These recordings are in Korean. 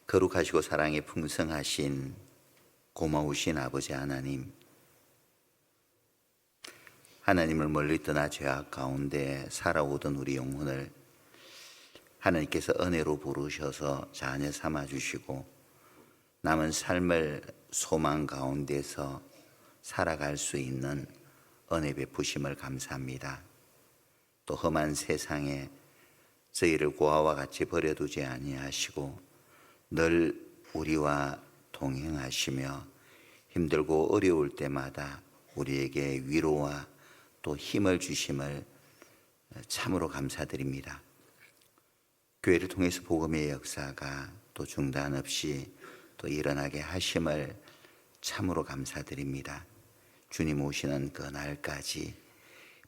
거룩하시고 사랑이 풍성하신 고마우신 아버지 하나님, 하나님을 멀리 떠나 죄악 가운데 살아오던 우리 영혼을 하나님께서 은혜로 부르셔서 자녀 삼아주시고 남은 삶을 소망 가운데서 살아갈 수 있는 은혜 베푸심을 감사합니다. 또 험한 세상에 저희를 고아와 같이 버려두지 아니하시고 늘 우리와 동행하시며 힘들고 어려울 때마다 우리에게 위로와 또 힘을 주심을 참으로 감사드립니다. 교회를 통해서 복음의 역사가 또 중단 없이 또 일어나게 하심을 참으로 감사드립니다. 주님 오시는 그 날까지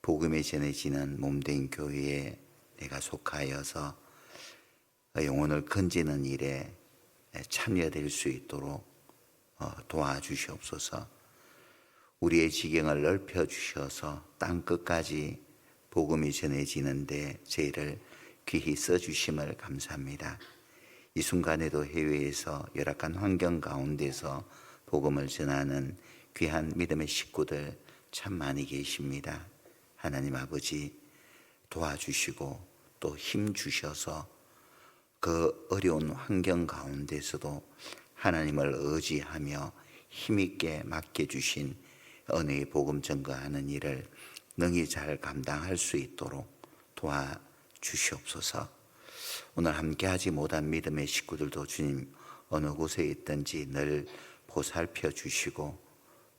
복음이 전해지는 몸된 교회에 내가 속하여서 영혼을 건지는 일에 참여될 수 있도록 도와주시옵소서. 우리의 지경을 넓혀주셔서 땅끝까지 복음이 전해지는데 저희를 귀히 써주심을 감사합니다. 이 순간에도 해외에서 열악한 환경 가운데서 복음을 전하는 귀한 믿음의 식구들 참 많이 계십니다. 하나님 아버지 도와주시고 또 힘 주셔서 그 어려운 환경 가운데서도 하나님을 의지하며 힘있게 맡겨주신 은혜의 복음 전거하는 일을 능히 잘 감당할 수 있도록 도와주시옵소서. 오늘 함께하지 못한 믿음의 식구들도 주님 어느 곳에 있든지 늘 보살펴 주시고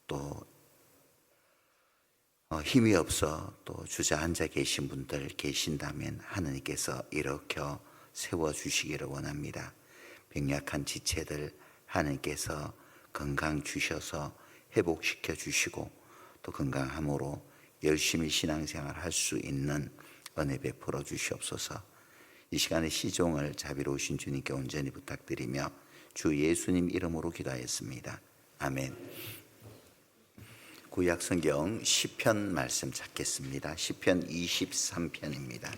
또 힘이 없어 또 주저앉아 계신 분들 계신다면 하나님께서 일으켜 세워주시기를 원합니다. 병약한 지체들 하나님께서 건강 주셔서 회복시켜 주시고 또 건강함으로 열심히 신앙생활 할 수 있는 은혜 베풀어 주시옵소서. 이 시간에 시종을 자비로우신 주님께 온전히 부탁드리며 주 예수님 이름으로 기도하였습니다. 아멘. 구약 성경 시편 말씀 찾겠습니다. 시편 23편입니다.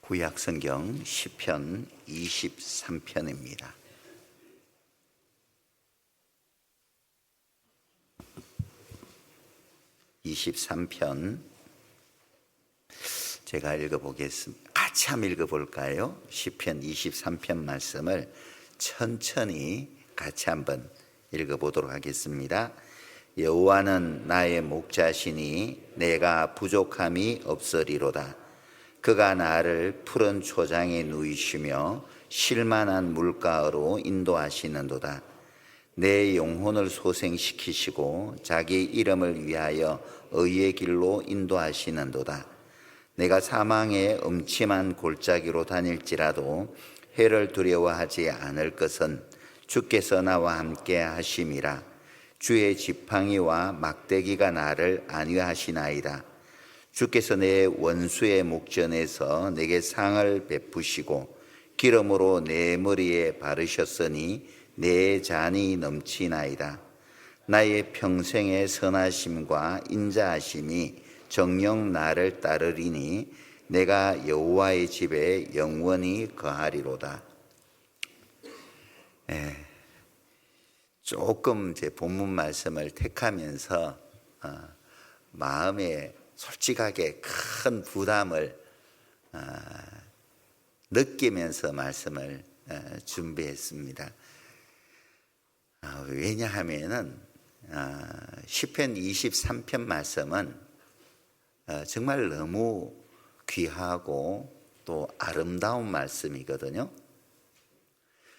구약 성경 시편 23편입니다. 제가 읽어보겠습니다. 같이 한번 읽어볼까요? 시편 23편 말씀을 천천히 같이 한번 읽어보도록 하겠습니다. 여호와는 나의 목자시니 내가 부족함이 없으리로다. 그가 나를 푸른 초장에 누이시며 쉴만한 물가로 인도하시는도다. 내 영혼을 소생시키시고 자기 이름을 위하여 의의 길로 인도하시는도다. 내가 사망의 음침한 골짜기로 다닐지라도 해를 두려워하지 않을 것은 주께서 나와 함께 하심이라. 주의 지팡이와 막대기가 나를 안위하시나이다. 주께서 내 원수의 목전에서 내게 상을 베푸시고 기름으로 내 머리에 바르셨으니 내 잔이 넘치나이다. 나의 평생의 선하심과 인자하심이 정녕 나를 따르리니 내가 여호와의 집에 영원히 거하리로다. 조금 제 본문 말씀을 택하면서 마음에 솔직하게 큰 부담을 느끼면서 말씀을 준비했습니다. 왜냐하면은 시편 23편 말씀은 정말 너무 귀하고 또 아름다운 말씀이거든요.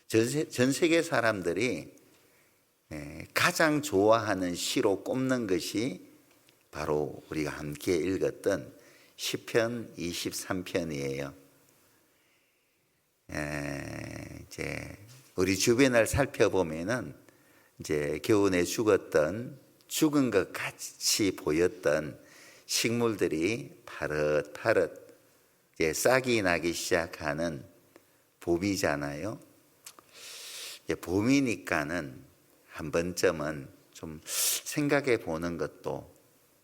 전 세계 사람들이 가장 좋아하는 시로 꼽는 것이 바로 우리가 함께 읽었던 시편 23편이에요. 이제 우리 주변을 살펴보면은 이제 겨우내 죽은 것 같이 보였던 식물들이 파릇파릇 이제 싹이 나기 시작하는 봄이잖아요. 봄이니까는 한 번쯤은 좀 생각해 보는 것도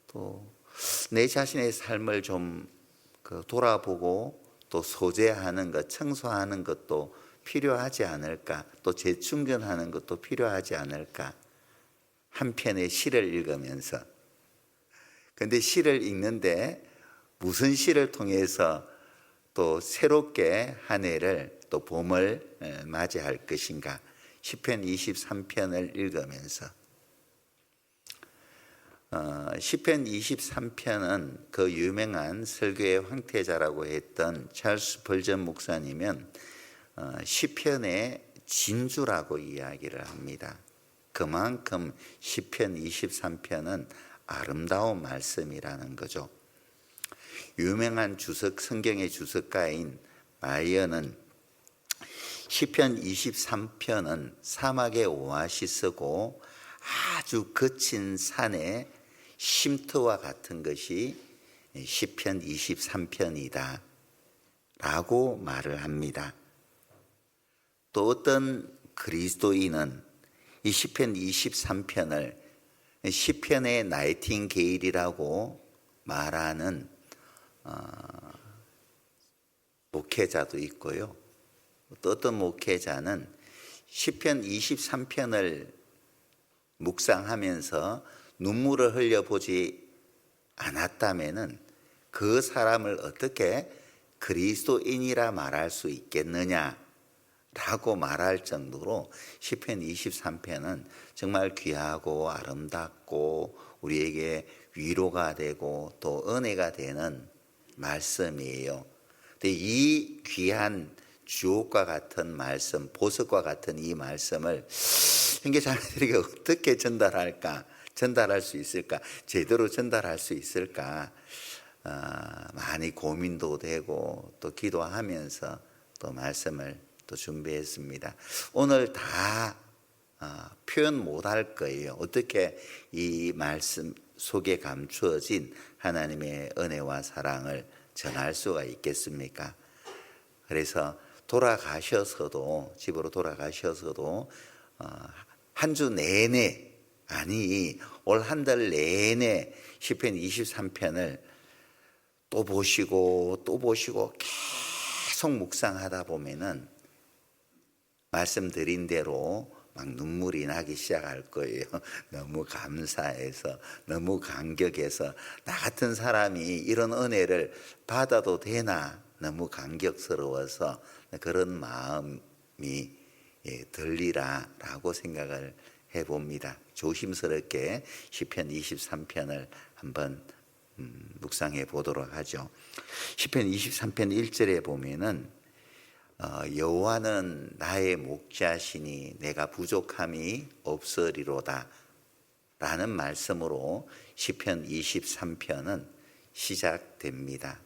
또 내 자신의 삶을 좀 돌아보고 또 소재하는 것, 청소하는 것도 필요하지 않을까? 또 재충전하는 것도 필요하지 않을까? 한 편의 시를 읽으면서. 근데 시를 읽는데 무슨 시를 통해서 또 새롭게 한 해를 또 봄을 맞이할 것인가? 시편 23편을 읽으면서 시편 23편은 그 유명한 설교의 황태자라고 했던 찰스 벌전 목사님은 시편의 진주라고 이야기를 합니다. 그만큼 시편 23편은 아름다운 말씀이라는 거죠. 유명한 성경의 주석가인 마이어는 시편 23편은 사막의 오아시스고 아주 거친 산의 쉼터와 같은 것이 시편 23편이다 라고 말을 합니다. 또 어떤 그리스도인은 이 시편 23편을 시편의 나이팅게일이라고 말하는 목회자도 있고요. 또 어떤 목회자는 시편 23편을 묵상하면서 눈물을 흘려보지 않았다면은 그 사람을 어떻게 그리스도인이라 말할 수 있겠느냐라고 말할 정도로 시편 23편은 정말 귀하고 아름답고 우리에게 위로가 되고 또 은혜가 되는 말씀이에요. 근데 이 귀한 주옥과 같은 말씀, 보석과 같은 이 말씀을 형제자매들에게 어떻게 전달할 수 있을까? 제대로 전달할 수 있을까? 많이 고민도 되고 또 기도하면서 또 말씀을 또 준비했습니다. 오늘 다 표현 못할 거예요. 어떻게 이 말씀 속에 감추어진 하나님의 은혜와 사랑을 전할 수가 있겠습니까? 그래서 집으로 돌아가셔서도 한 주 내내, 올 한 달 내내 시편 23편을 또 보시고 계속 묵상하다 보면은 말씀드린 대로 막 눈물이 나기 시작할 거예요. 너무 감사해서, 너무 감격해서 나 같은 사람이 이런 은혜를 받아도 되나 너무 감격스러워서 그런 마음이 들리라라고 생각을 해봅니다. 조심스럽게 시편 23편을 한번 묵상해 보도록 하죠. 시편 23편 1절에 보면은 여호와는 나의 목자시니 내가 부족함이 없으리로다 라는 말씀으로 시편 23편은 시작됩니다.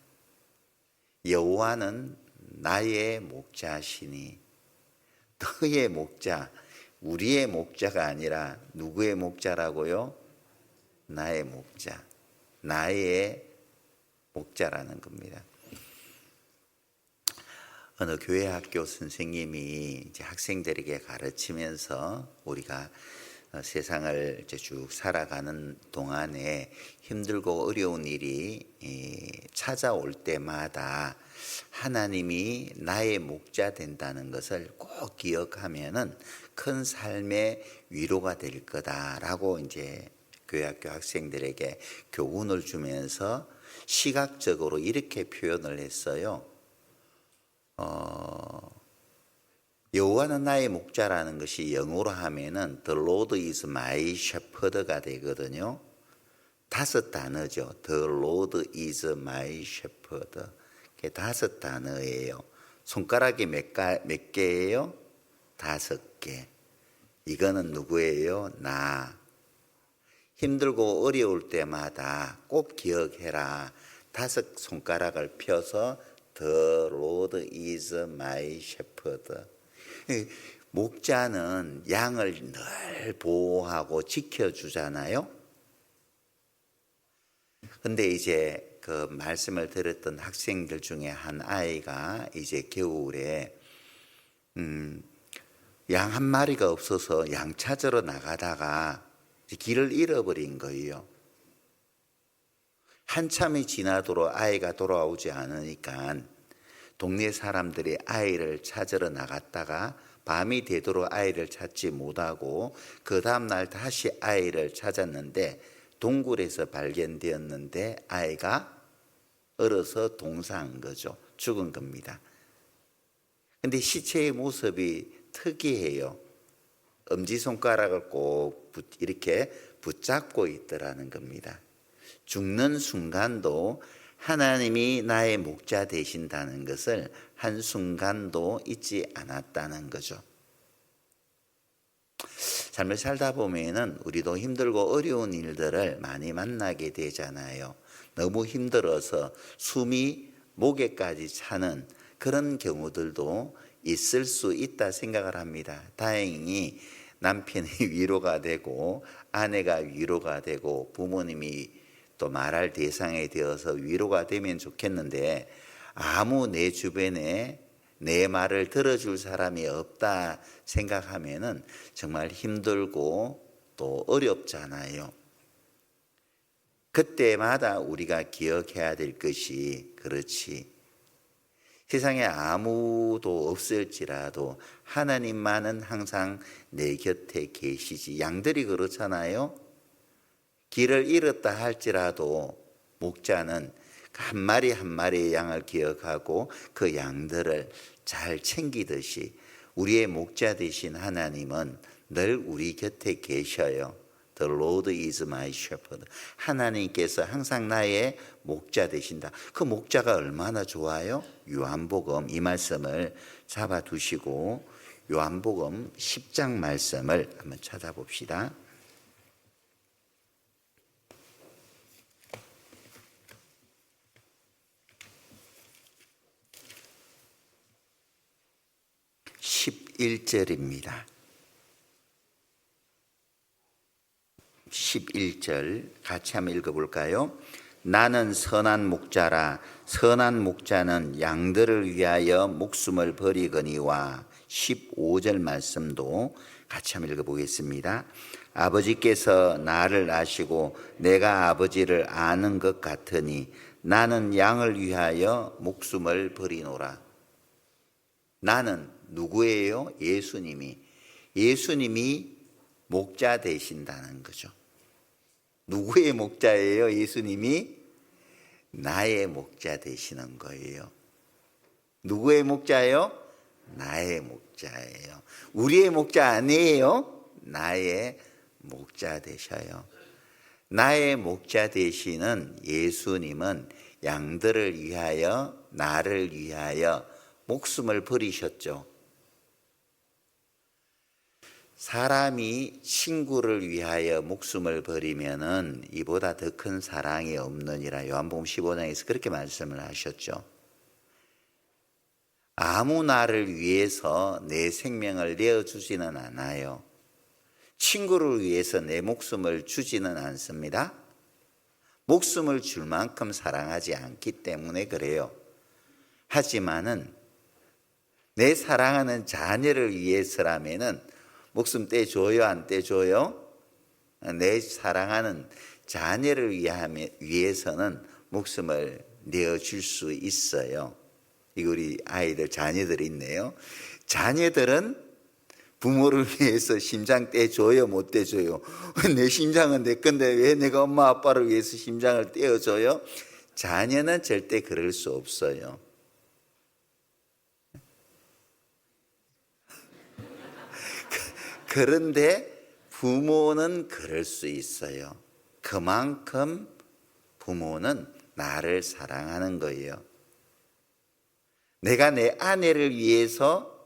여호와는 나의 목자시니, 너의 목자, 우리의 목자가 아니라 누구의 목자라고요? 나의 목자, 나의 목자라는 겁니다. 어느 교회 학교 선생님이 이제 학생들에게 가르치면서 우리가 세상을 이제 쭉 살아가는 동안에 힘들고 어려운 일이 찾아올 때마다 하나님이 나의 목자 된다는 것을 꼭 기억하면은 큰 삶의 위로가 될 거다라고 이제 교회학교 학생들에게 교훈을 주면서 시각적으로 이렇게 표현을 했어요. 여호와는 나의 목자라는 것이 영어로 하면은 The Lord is my shepherd가 되거든요. 5단어죠. The Lord is my shepherd. 그게 5단어예요. 손가락이 몇 개예요? 5개. 이거는 누구예요? 나. 힘들고 어려울 때마다 꼭 기억해라. 5 손가락을 펴서 The Lord is my shepherd. 목자는 양을 늘 보호하고 지켜주잖아요. 근데 이제 그 말씀을 들었던 학생들 중에 한 아이가 이제 겨울에 양 한 마리가 없어서 양 찾으러 나가다가 길을 잃어버린 거예요. 한참이 지나도록 아이가 돌아오지 않으니까 동네 사람들이 아이를 찾으러 나갔다가 밤이 되도록 아이를 찾지 못하고 그 다음날 다시 아이를 찾았는데 동굴에서 발견되었는데 아이가 얼어서 동사한 거죠. 죽은 겁니다. 근데 시체의 모습이 특이해요. 엄지손가락을 꼭 이렇게 붙잡고 있더라는 겁니다. 죽는 순간도 하나님이 나의 목자 되신다는 것을 한순간도 잊지 않았다는 거죠. 삶을 살다 보면은 우리도 힘들고 어려운 일들을 많이 만나게 되잖아요. 너무 힘들어서 숨이 목에까지 차는 그런 경우들도 있을 수 있다 생각을 합니다. 다행히 남편이 위로가 되고 아내가 위로가 되고 부모님이 또 말할 대상이 되어서 위로가 되면 좋겠는데 아무 내 주변에 내 말을 들어줄 사람이 없다 생각하면은 정말 힘들고 또 어렵잖아요. 그때마다 우리가 기억해야 될 것이 그렇지. 세상에 아무도 없을지라도 하나님만은 항상 내 곁에 계시지. 양들이 그렇잖아요. 길을 잃었다 할지라도 목자는 한 마리 한 마리의 양을 기억하고 그 양들을 잘 챙기듯이 우리의 목자 되신 하나님은 늘 우리 곁에 계셔요. The Lord is my shepherd. 하나님께서 항상 나의 목자 되신다. 그 목자가 얼마나 좋아요? 요한복음 이 말씀을 잡아두시고 요한복음 10장 말씀을 한번 찾아봅시다. (11절입니다) 11절 같이 한번 읽어볼까요? 나는 선한 목자라. 선한 목자는 양들을 위하여 목숨을 버리거니와. 15절 말씀도 같이 한번 읽어보겠습니다. 아버지께서 나를 아시고 내가 아버지를 아는 것 같으니 나는 양을 위하여 목숨을 버리노라. 나는 누구예요? 예수님이 목자 되신다는 거죠. 누구의 목자예요? 예수님이 나의 목자 되시는 거예요. 누구의 목자예요? 나의 목자예요. 우리의 목자 아니에요. 나의 목자 되셔요. 나의 목자 되시는 예수님은 양들을 위하여 나를 위하여 목숨을 버리셨죠. 사람이 친구를 위하여 목숨을 버리면은 이보다 더 큰 사랑이 없느니라. 요한복음 15장에서 그렇게 말씀을 하셨죠. 아무 나를 위해서 내 생명을 내어주지는 않아요. 친구를 위해서 내 목숨을 주지는 않습니다. 목숨을 줄 만큼 사랑하지 않기 때문에 그래요. 하지만은 내 사랑하는 자녀를 위해서라면은 목숨 떼줘요, 안 떼줘요? 내 사랑하는 자녀를 위해서는 목숨을 내어줄 수 있어요. 이거 우리 아이들, 자녀들이 있네요. 자녀들은 부모를 위해서 심장 떼줘요, 못 떼줘요? 내 심장은 내 건데 왜 내가 엄마 아빠를 위해서 심장을 떼어줘요? 자녀는 절대 그럴 수 없어요. 그런데 부모는 그럴 수 있어요. 그만큼 부모는 나를 사랑하는 거예요. 내가 내 아내를 위해서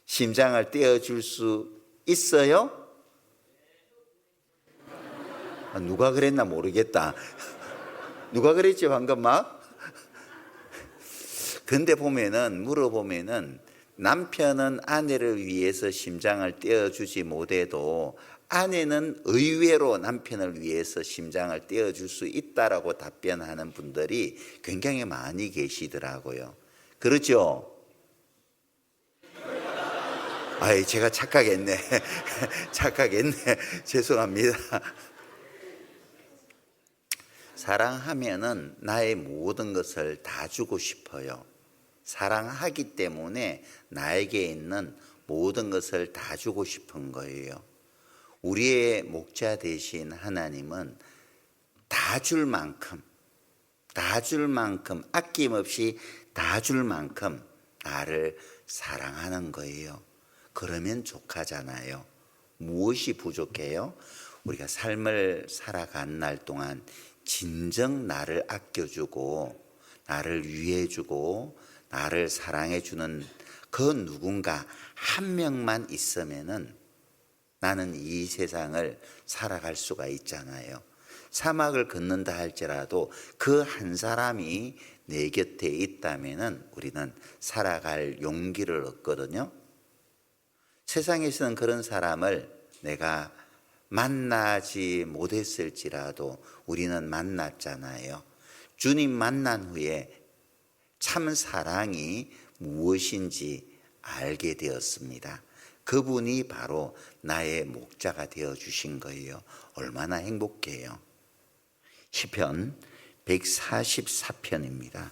심장을 떼어줄 수 있어요? 누가 그랬나 모르겠다. 누가 그랬지 방금 막? 근데 물어보면은 남편은 아내를 위해서 심장을 떼어주지 못해도 아내는 의외로 남편을 위해서 심장을 떼어줄 수 있다라고 답변하는 분들이 굉장히 많이 계시더라고요. 그렇죠? 아이, 제가 착각했네. 죄송합니다. 사랑하면은 나의 모든 것을 다 주고 싶어요. 사랑하기 때문에 나에게 있는 모든 것을 다 주고 싶은 거예요. 우리의 목자 되신 하나님은 다 줄 만큼, 아낌없이 다 줄 만큼 나를 사랑하는 거예요. 그러면 족하잖아요. 무엇이 부족해요? 우리가 삶을 살아간 날 동안 진정 나를 아껴주고 나를 위해주고 나를 사랑해주는 그 누군가 한 명만 있으면은 나는 이 세상을 살아갈 수가 있잖아요. 사막을 걷는다 할지라도 그 한 사람이 내 곁에 있다면은 우리는 살아갈 용기를 얻거든요. 세상에서는 그런 사람을 내가 만나지 못했을지라도 우리는 만났잖아요. 주님 만난 후에 참 사랑이 무엇인지 알게 되었습니다. 그분이 바로 나의 목자가 되어 주신 거예요. 얼마나 행복해요. 시편 144편입니다.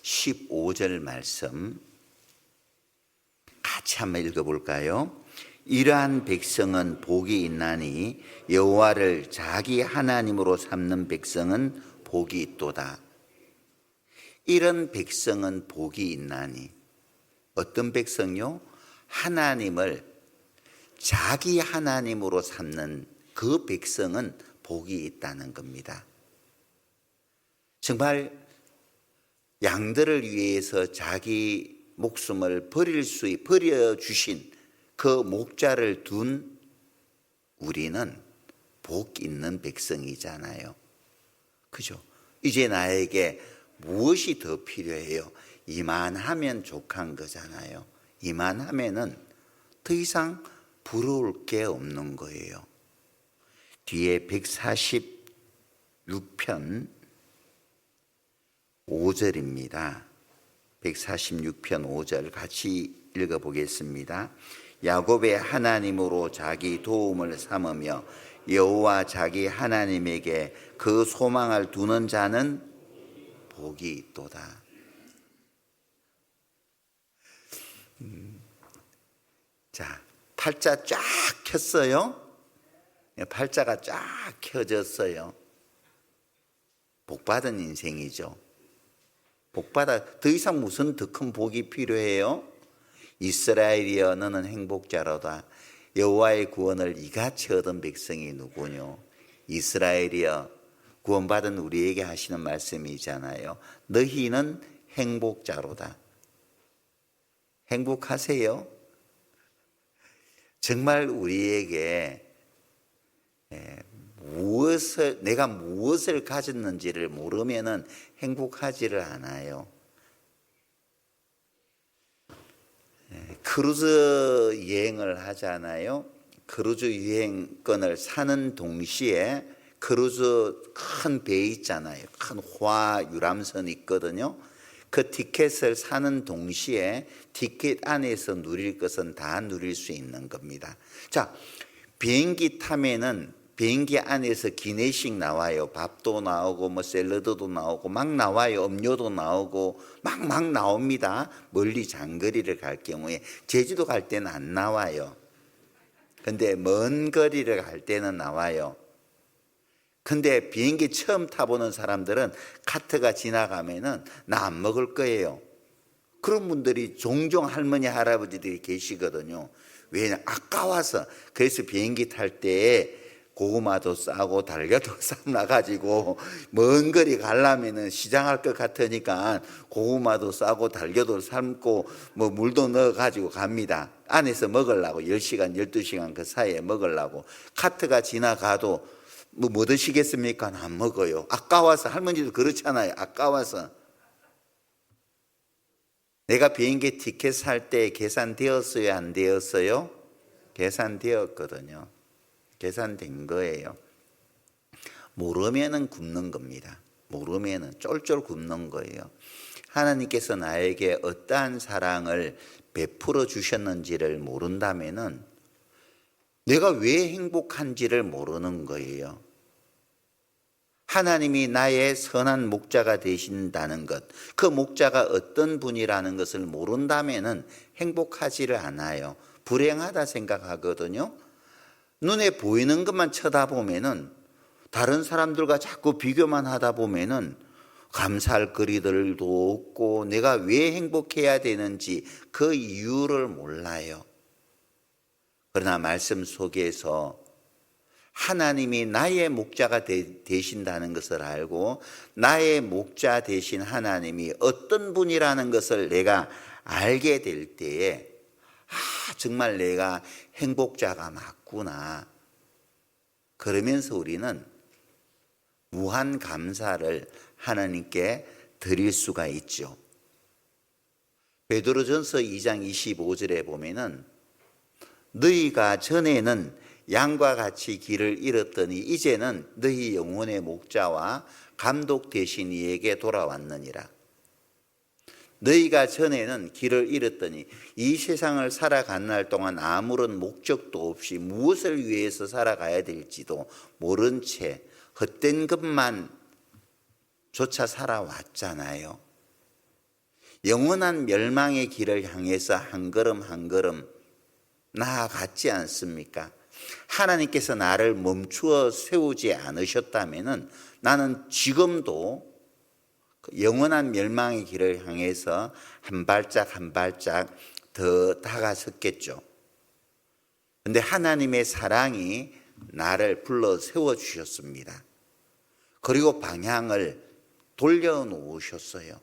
15절 말씀 같이 한번 읽어볼까요? 이러한 백성은 복이 있나니 여호와를 자기 하나님으로 삼는 백성은 복이 있도다. 이런 백성은 복이 있나니, 어떤 백성요? 하나님을 자기 하나님으로 삼는 그 백성은 복이 있다는 겁니다. 정말 양들을 위해서 자기 목숨을 버려주신 그 목자를 둔 우리는 복 있는 백성이잖아요. 그죠? 이제 나에게 무엇이 더 필요해요? 이만하면 족한 거잖아요. 이만하면은 더 이상 부러울 게 없는 거예요. 뒤에 146편 5절입니다. 146편 5절 같이 읽어보겠습니다. 야곱의 하나님으로 자기 도움을 삼으며 여호와 자기 하나님에게 그 소망을 두는 자는 복이 있도다. 자, 팔자 쫙 켰어요. 팔자가 쫙 켜졌어요. 복받은 인생이죠. 복받아 더 이상 무슨 더 큰 복이 필요해요? 이스라엘이여 너는 행복자로다. 여호와의 구원을 이같이 얻은 백성이 누구뇨? 이스라엘이여, 구원받은 우리에게 하시는 말씀이잖아요. 너희는 행복자로다. 행복하세요? 정말 우리에게 내가 무엇을 가졌는지를 모르면은 행복하지를 않아요. 크루즈 여행을 하잖아요. 크루즈 여행권을 사는 동시에 크루즈 큰 배 있잖아요. 큰 호화 유람선 있거든요. 그 티켓을 사는 동시에 티켓 안에서 누릴 것은 다 누릴 수 있는 겁니다. 자, 비행기 타면은 비행기 안에서 기내식 나와요. 밥도 나오고 뭐 샐러드도 나오고 막 나와요. 음료도 나오고 막 나옵니다. 멀리 장거리를 갈 경우에. 제주도 갈 때는 안 나와요. 근데 먼 거리를 갈 때는 나와요. 근데 비행기 처음 타보는 사람들은 카트가 지나가면은 나 안 먹을 거예요. 그런 분들이 종종 할머니 할아버지들이 계시거든요. 왜냐, 아까워서. 그래서 비행기 탈 때 고구마도 싸고 달걀도 싸놔가지고 먼 거리 가려면은 시장할 것 같으니까 고구마도 싸고 달걀도 삶고 뭐 물도 넣어가지고 갑니다. 안에서 먹으려고 10시간 12시간 그 사이에 먹으려고. 카트가 지나가도 뭐 드시겠습니까? 안 먹어요. 아까워서. 할머니도 그렇잖아요. 아까워서. 내가 비행기 티켓 살 때 계산되었어요? 안 되었어요? 계산되었거든요. 계산된 거예요. 모르면은 굶는 겁니다. 모르면은 쫄쫄 굶는 거예요. 하나님께서 나에게 어떠한 사랑을 베풀어 주셨는지를 모른다면은 내가 왜 행복한지를 모르는 거예요. 하나님이 나의 선한 목자가 되신다는 것, 그 목자가 어떤 분이라는 것을 모른다면은 행복하지를 않아요. 불행하다 생각하거든요. 눈에 보이는 것만 쳐다보면은, 다른 사람들과 자꾸 비교만 하다 보면은 감사할 거리들도 없고 내가 왜 행복해야 되는지 그 이유를 몰라요. 그러나 말씀 속에서 하나님이 나의 목자가 되신다는 것을 알고 나의 목자 되신 하나님이 어떤 분이라는 것을 내가 알게 될 때에 정말 내가 행복자가 맞구나. 그러면서 우리는 무한 감사를 하나님께 드릴 수가 있죠. 베드로전서 2장 25절에 보면은 너희가 전에는 양과 같이 길을 잃었더니 이제는 너희 영혼의 목자와 감독 되신 이에게 돌아왔느니라. 너희가 전에는 길을 잃었더니 이 세상을 살아간 날 동안 아무런 목적도 없이 무엇을 위해서 살아가야 될지도 모른 채 헛된 것만 조차 살아왔잖아요. 영원한 멸망의 길을 향해서 한 걸음 한 걸음 나아갔지 않습니까? 하나님께서 나를 멈추어 세우지 않으셨다면 나는 지금도 영원한 멸망의 길을 향해서 한 발짝 한 발짝 더 다가섰겠죠. 그런데 하나님의 사랑이 나를 불러 세워주셨습니다. 그리고 방향을 돌려놓으셨어요.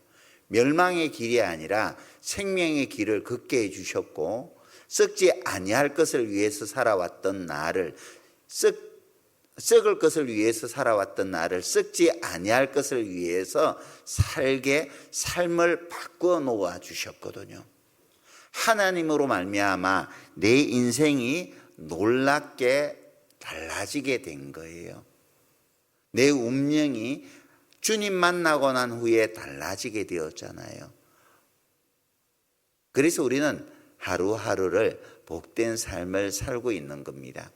멸망의 길이 아니라 생명의 길을 걷게 해주셨고, 썩지 아니할 것을 위해서 살아왔던 나를, 썩을 것을 위해서 살아왔던 나를 썩지 아니할 것을 위해서 살게 삶을 바꾸어 놓아 주셨거든요. 하나님으로 말미암아 내 인생이 놀랍게 달라지게 된 거예요. 내 운명이 주님 만나고 난 후에 달라지게 되었잖아요. 그래서 우리는 하루하루를 복된 삶을 살고 있는 겁니다.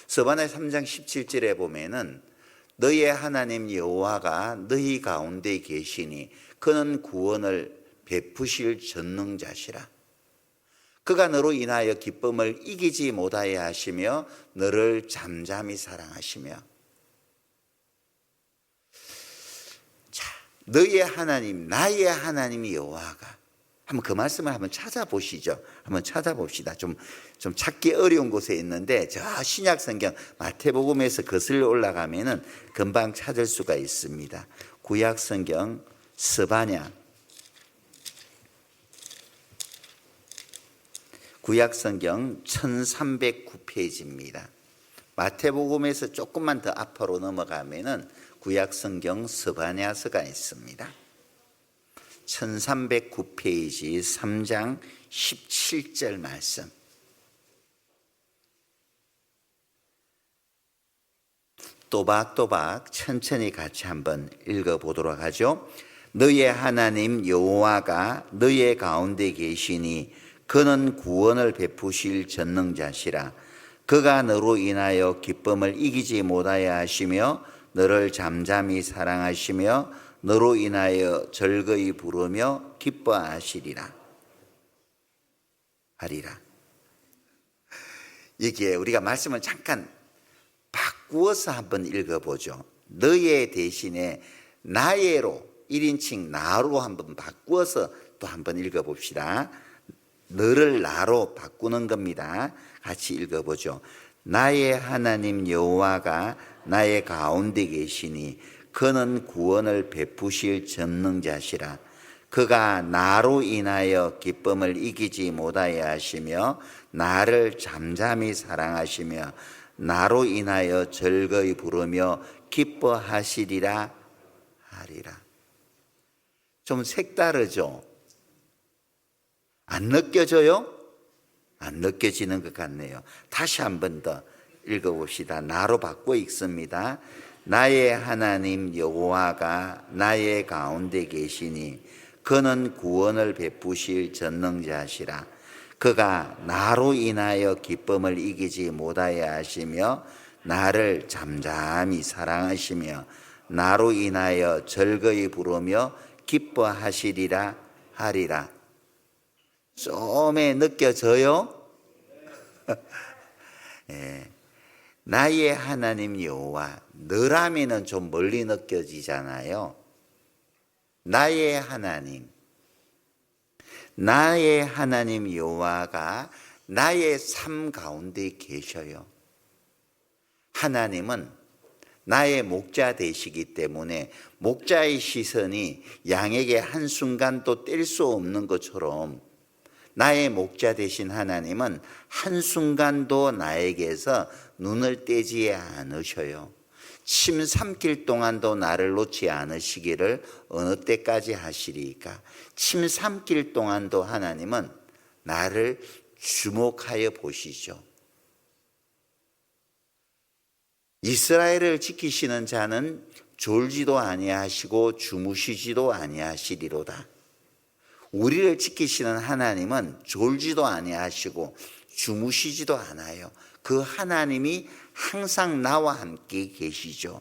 스바냐 3장 17절에 보면은 너희의 하나님 여호와가 너희 가운데 계시니 그는 구원을 베푸실 전능자시라. 그가 너로 인하여 기쁨을 이기지 못하게 하시며 너를 잠잠히 사랑하시며. 자, 너희의 하나님, 나의 하나님 여호와가, 한번 그 말씀을 한번 찾아보시죠. 한번 찾아봅시다. 좀 찾기 어려운 곳에 있는데 저 신약 성경 마태복음에서 거슬러 올라가면은 금방 찾을 수가 있습니다. 구약 성경 스바냐, 구약 성경 1309페이지입니다. 마태복음에서 조금만 더 앞으로 넘어가면은 구약 성경 스바냐서가 있습니다. 1309페이지 3장 17절 말씀. 또박또박 천천히 같이 한번 읽어보도록 하죠. 너의 하나님 여호와가 너의 가운데 계시니 그는 구원을 베푸실 전능자시라. 그가 너로 인하여 기쁨을 이기지 못하여 하시며 너를 잠잠히 사랑하시며 너로 인하여 즐거이 부르며 기뻐하시리라. 하리라. 여기에 우리가 말씀을 잠깐 바꾸어서 한번 읽어보죠. 너의 대신에 나의로 1인칭 나로 한번 바꾸어서 또 한번 읽어봅시다. 너를 나로 바꾸는 겁니다. 같이 읽어보죠. 나의 하나님 여호와가 나의 가운데 계시니 그는 구원을 베푸실 전능자시라. 그가 나로 인하여 기쁨을 이기지 못하여 하시며 나를 잠잠히 사랑하시며 나로 인하여 즐거이 부르며 기뻐하시리라 하리라. 좀 색다르죠? 안 느껴져요? 안 느껴지는 것 같네요. 다시 한 번 더 읽어봅시다. 나로 바꿔 읽습니다. 나의 하나님 여호와가 나의 가운데 계시니 그는 구원을 베푸실 전능자시라. 그가 나로 인하여 기쁨을 이기지 못하여 하시며 나를 잠잠히 사랑하시며 나로 인하여 즐거이 부르며 기뻐하시리라 하리라. 좀에 느껴져요? 예. 나의 하나님 여호와, 너라면은 좀 멀리 느껴지잖아요. 나의 하나님 여호와가 나의 삶 가운데 계셔요. 하나님은 나의 목자 되시기 때문에 목자의 시선이 양에게 한순간도 뗄 수 없는 것처럼 나의 목자 되신 하나님은 한순간도 나에게서 눈을 떼지 않으셔요. 침 삼킬 동안도 나를 놓지 않으시기를 어느 때까지 하시리까? 침 삼킬 동안도 하나님은 나를 주목하여 보시죠. 이스라엘을 지키시는 자는 졸지도 아니하시고 주무시지도 아니하시리로다. 우리를 지키시는 하나님은 졸지도 아니하시고 주무시지도 않아요. 그 하나님이 항상 나와 함께 계시죠.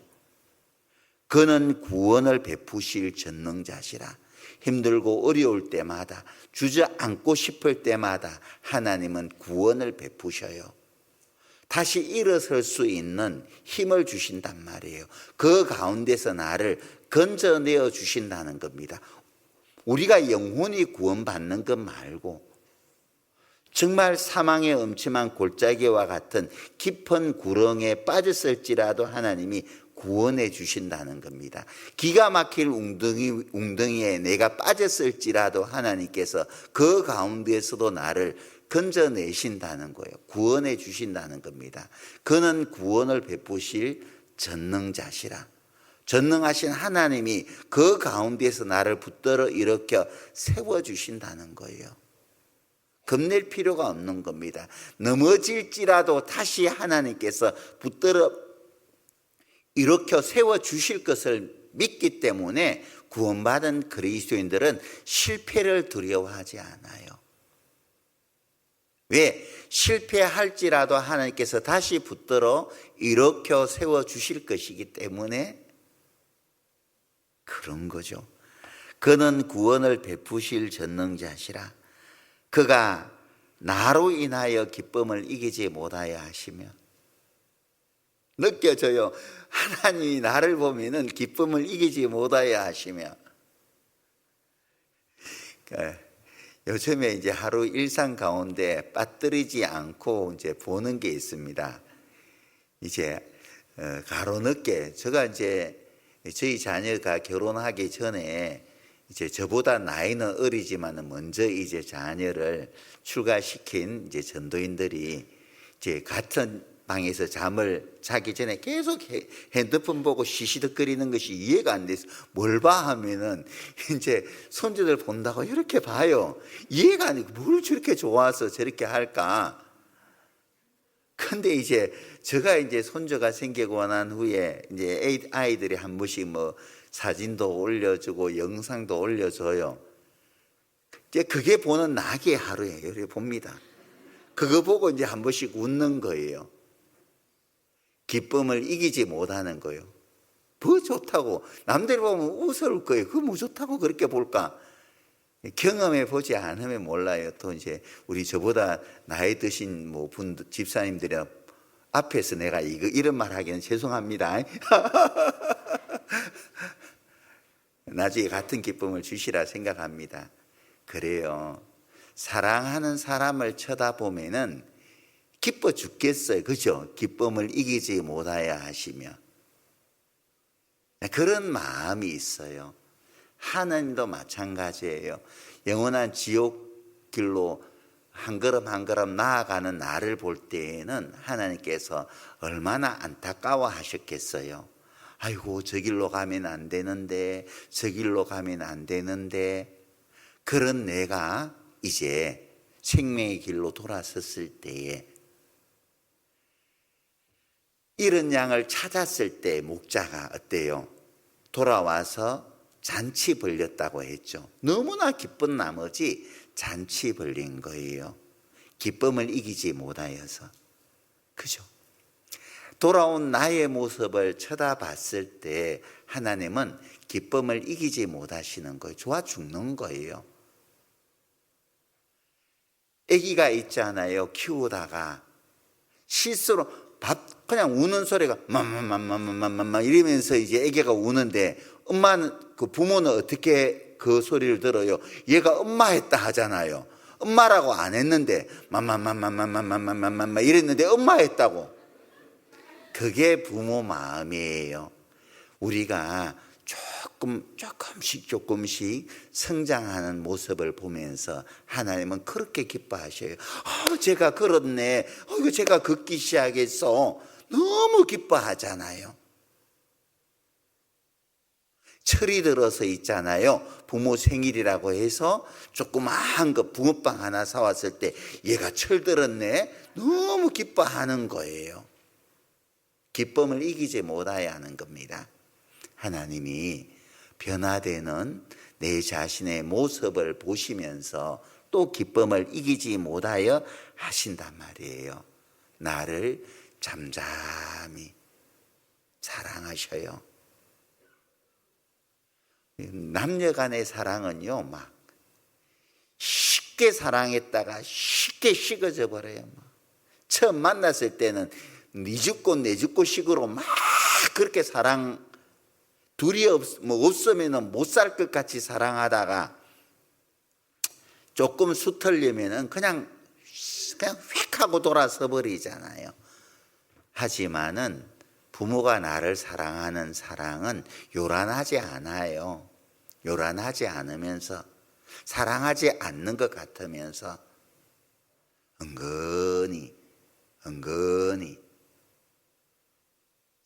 그는 구원을 베푸실 전능자시라. 힘들고 어려울 때마다, 주저앉고 싶을 때마다 하나님은 구원을 베푸셔요. 다시 일어설 수 있는 힘을 주신단 말이에요. 그 가운데서 나를 건져내어 주신다는 겁니다. 우리가 영혼이 구원받는 것 말고 정말 사망의 음침한 골짜기와 같은 깊은 구렁에 빠졌을지라도 하나님이 구원해 주신다는 겁니다. 기가 막힐 웅덩이에 내가 빠졌을지라도 하나님께서 그 가운데에서도 나를 건져내신다는 거예요. 구원해 주신다는 겁니다. 그는 구원을 베푸실 전능자시라. 전능하신 하나님이 그 가운데서 나를 붙들어 일으켜 세워주신다는 거예요. 겁낼 필요가 없는 겁니다. 넘어질지라도 다시 하나님께서 붙들어 일으켜 세워주실 것을 믿기 때문에 구원받은 그리스도인들은 실패를 두려워하지 않아요. 왜? 실패할지라도 하나님께서 다시 붙들어 일으켜 세워주실 것이기 때문에 그런 거죠. 그는 구원을 베푸실 전능자시라. 그가 나로 인하여 기쁨을 이기지 못하여 하시며, 느껴져요. 하나님이 나를 보면은 기쁨을 이기지 못하여 하시며. 요즘에 이제 하루 일상 가운데 빠뜨리지 않고 이제 보는 게 있습니다. 이제 가로늦게 제가 이제 저희 자녀가 결혼하기 전에 이제 저보다 나이는 어리지만 먼저 이제 자녀를 출가시킨 이제 전도인들이 이제 같은 방에서 잠을 자기 전에 계속 핸드폰 보고 시시덕거리는 것이 이해가 안 돼서 뭘 봐 하면은 이제 손주들 본다고 이렇게 봐요. 이해가 안 되고 뭘 저렇게 좋아서 저렇게 할까? 근데 이제 제가 이제 손주가 생기고 난 후에 이제 아이들이 한 번씩 뭐 사진도 올려주고 영상도 올려줘요. 이제 그게 보는 낙의 하루예요. 이렇게 봅니다. 그거 보고 이제 한 번씩 웃는 거예요. 기쁨을 이기지 못하는 거예요. 뭐 좋다고 남들 보면 웃을 거예요. 그거 뭐 좋다고 그렇게 볼까? 경험해 보지 않으면 몰라요. 또 이제 우리 저보다 나이 드신 뭐 분들 집사님들이 앞에서 내가 이런 말 하기는 죄송합니다. 나중에 같은 기쁨을 주시라 생각합니다. 그래요. 사랑하는 사람을 쳐다보면은 기뻐 죽겠어요. 그죠? 기쁨을 이기지 못하여 하시며. 그런 마음이 있어요. 하나님도 마찬가지예요. 영원한 지옥 길로 한 걸음 한 걸음 나아가는 나를 볼 때에는 하나님께서 얼마나 안타까워 하셨겠어요. 아이고, 저 길로 가면 안 되는데, 저 길로 가면 안 되는데, 그런 내가 이제 생명의 길로 돌아섰을 때에 잃은 양을 찾았을 때 목자가 어때요? 돌아와서 잔치 벌렸다고 했죠. 너무나 기쁜 나머지 잔치 벌린 거예요. 기쁨을 이기지 못하여서. 그죠? 돌아온 나의 모습을 쳐다봤을 때 하나님은 기쁨을 이기지 못하시는 거예요. 좋아 죽는 거예요. 아기가 있잖아요. 키우다가 실수로 밥 그냥 우는 소리가 맘맘맘맘맘맘 이러면서 이제 아기가 우는데 엄마는 그 부모는 어떻게 그 소리를 들어요? 얘가 엄마 했다 하잖아요. 엄마라고 안 했는데 맘맘맘맘맘맘맘맘맘 이랬는데 엄마 했다고. 그게 부모 마음이에요. 우리가 조금씩 성장하는 모습을 보면서 하나님은 그렇게 기뻐하셔요. 제가 그렇네. 이거 제가 걷기 시작했어. 너무 기뻐하잖아요. 철이 들어서 있잖아요. 부모 생일이라고 해서 조그마한 거 붕어빵 하나 사왔을 때 얘가 철 들었네. 너무 기뻐하는 거예요. 기쁨을 이기지 못해야 하는 겁니다. 하나님이 변화되는 내 자신의 모습을 보시면서 또 기쁨을 이기지 못하여 하신단 말이에요. 나를 잠잠히 사랑하셔요. 남녀 간의 사랑은요, 막 쉽게 사랑했다가 쉽게 식어져 버려요. 처음 만났을 때는 니 죽고 내 죽고 식으로 막 그렇게 둘이 없으면 못 살 것 같이 사랑하다가 조금 수틀리면은 그냥 휙 하고 돌아서 버리잖아요. 하지만은 부모가 나를 사랑하는 사랑은 요란하지 않아요. 요란하지 않으면서 사랑하지 않는 것 같으면서 은근히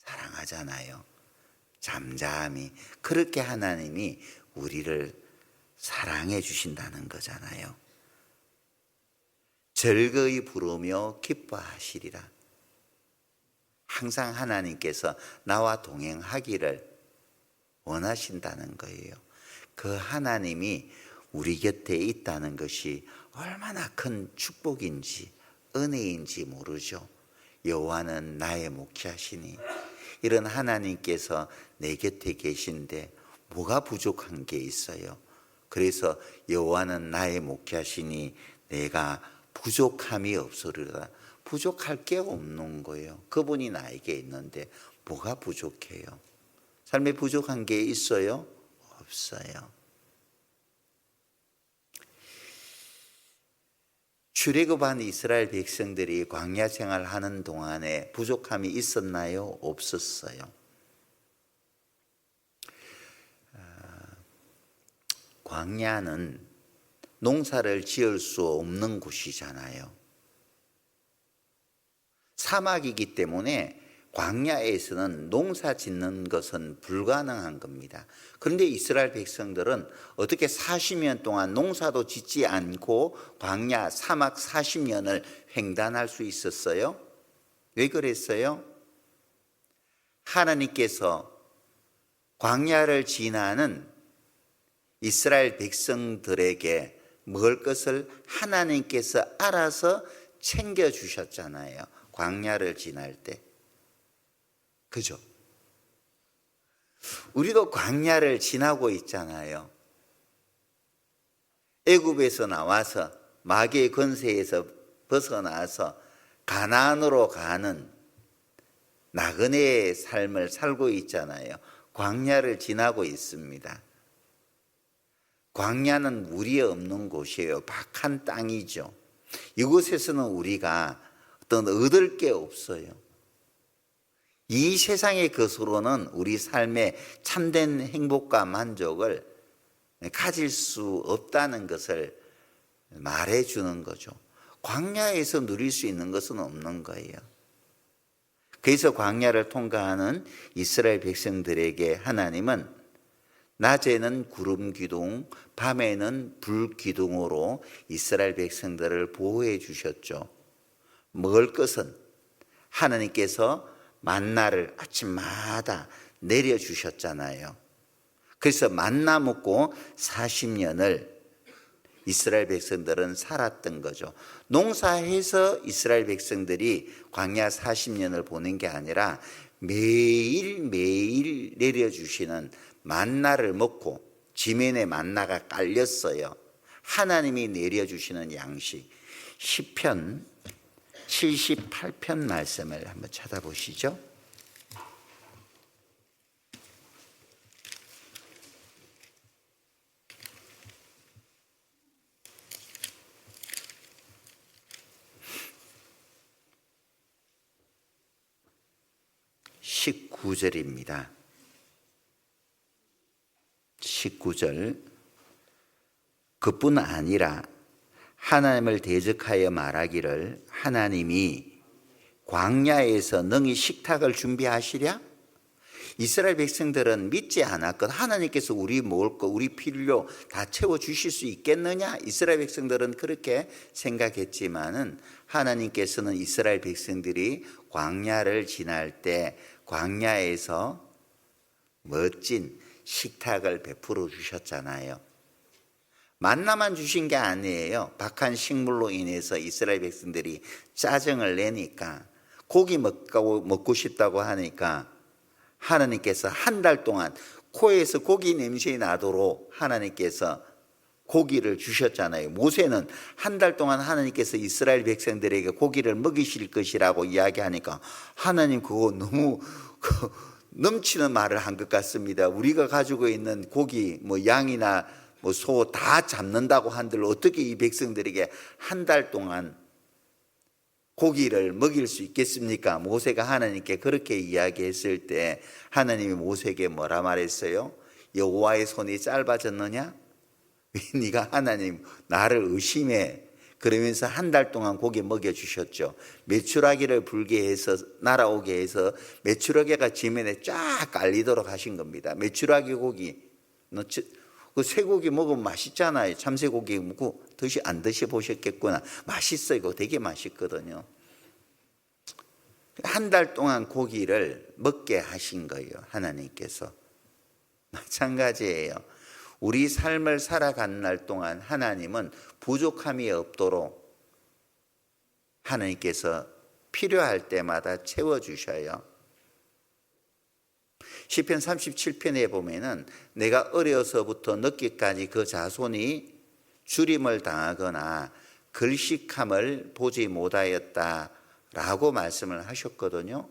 사랑하잖아요. 잠잠히. 그렇게 하나님이 우리를 사랑해 주신다는 거잖아요. 즐거이 부르며 기뻐하시리라. 항상 하나님께서 나와 동행하기를 원하신다는 거예요. 그 하나님이 우리 곁에 있다는 것이 얼마나 큰 축복인지 은혜인지 모르죠. 여호와는 나의 목자시니. 이런 하나님께서 내 곁에 계신데 뭐가 부족한 게 있어요? 그래서 여호와는 나의 목자시니 내가 부족함이 없으리라. 부족할 게 없는 거예요. 그분이 나에게 있는데 뭐가 부족해요? 삶에 부족한 게 있어요? 없어요. 출애굽한 이스라엘 백성들이 광야 생활하는 동안에 부족함이 있었나요? 없었어요. 광야는 농사를 지을 수 없는 곳이잖아요. 사막이기 때문에 광야에서는 농사 짓는 것은 불가능한 겁니다. 그런데 이스라엘 백성들은 어떻게 40년 동안 농사도 짓지 않고 광야 사막 40년을 횡단할 수 있었어요? 왜 그랬어요? 하나님께서 광야를 지나는 이스라엘 백성들에게 먹을 것을 하나님께서 알아서 챙겨주셨잖아요. 광야를 지날 때. 그죠? 우리도 광야를 지나고 있잖아요. 애굽에서 나와서 마귀의 권세에서 벗어나서 가나안으로 가는 나그네의 삶을 살고 있잖아요. 광야를 지나고 있습니다. 광야는 물이 없는 곳이에요. 박한 땅이죠. 이곳에서는 우리가 얻을 게 없어요. 이 세상의 것으로는 우리 삶의 참된 행복과 만족을 가질 수 없다는 것을 말해주는 거죠. 광야에서 누릴 수 있는 것은 없는 거예요. 그래서 광야를 통과하는 이스라엘 백성들에게 하나님은 낮에는 구름 기둥, 밤에는 불 기둥으로 이스라엘 백성들을 보호해 주셨죠. 먹을 것은 하나님께서 만나를 아침마다 내려주셨잖아요. 그래서 만나 먹고 40년을 이스라엘 백성들은 살았던 거죠. 농사해서 이스라엘 백성들이 광야 40년을 보낸 게 아니라 매일매일 내려주시는 만나를 먹고, 지면에 만나가 깔렸어요. 하나님이 내려주시는 양식. 시편 78편 말씀을 한번 찾아보시죠. (19절입니다) 19절. 그뿐 아니라 하나님을 대적하여 말하기를 하나님이 광야에서 능히 식탁을 준비하시랴? 이스라엘 백성들은 믿지 않았거든. 하나님께서 우리 먹을 거, 우리 필요 다 채워주실 수 있겠느냐? 이스라엘 백성들은 그렇게 생각했지만은 하나님께서는 이스라엘 백성들이 광야를 지날 때 광야에서 멋진 식탁을 베풀어 주셨잖아요. 만나만 주신 게 아니에요. 박한 식물로 인해서 이스라엘 백성들이 짜증을 내니까, 고기 먹고 싶다고 하니까 하나님께서 한 달 동안 코에서 고기 냄새 나도록 하나님께서 고기를 주셨잖아요. 모세는 한 달 동안 하나님께서 이스라엘 백성들에게 고기를 먹이실 것이라고 이야기하니까 하나님 그거 너무 넘치는 말을 한 것 같습니다. 우리가 가지고 있는 고기, 양이나 소 다 잡는다고 한들 어떻게 이 백성들에게 한 달 동안 고기를 먹일 수 있겠습니까? 모세가 하나님께 그렇게 이야기했을 때 하나님이 모세에게 뭐라 말했어요? 여호와의 손이 짧아졌느냐? 왜 네가 하나님 나를 의심해? 그러면서 한 달 동안 고기 먹여주셨죠. 메추라기를 불게 해서 날아오게 해서 메추라기가 지면에 쫙 깔리도록 하신 겁니다. 메추라기 고기, 그 쇠고기 먹으면 맛있잖아요. 참새고기 먹고 안 드셔보셨겠구나. 맛있어요. 이거 되게 맛있거든요. 한 달 동안 고기를 먹게 하신 거예요, 하나님께서. 마찬가지예요. 우리 삶을 살아가는 날 동안 하나님은 부족함이 없도록 하나님께서 필요할 때마다 채워주셔요. 시편 37편에 보면은 내가 어려서부터 늦기까지 그 자손이 주림을 당하거나 글식함을 보지 못하였다라고 말씀을 하셨거든요.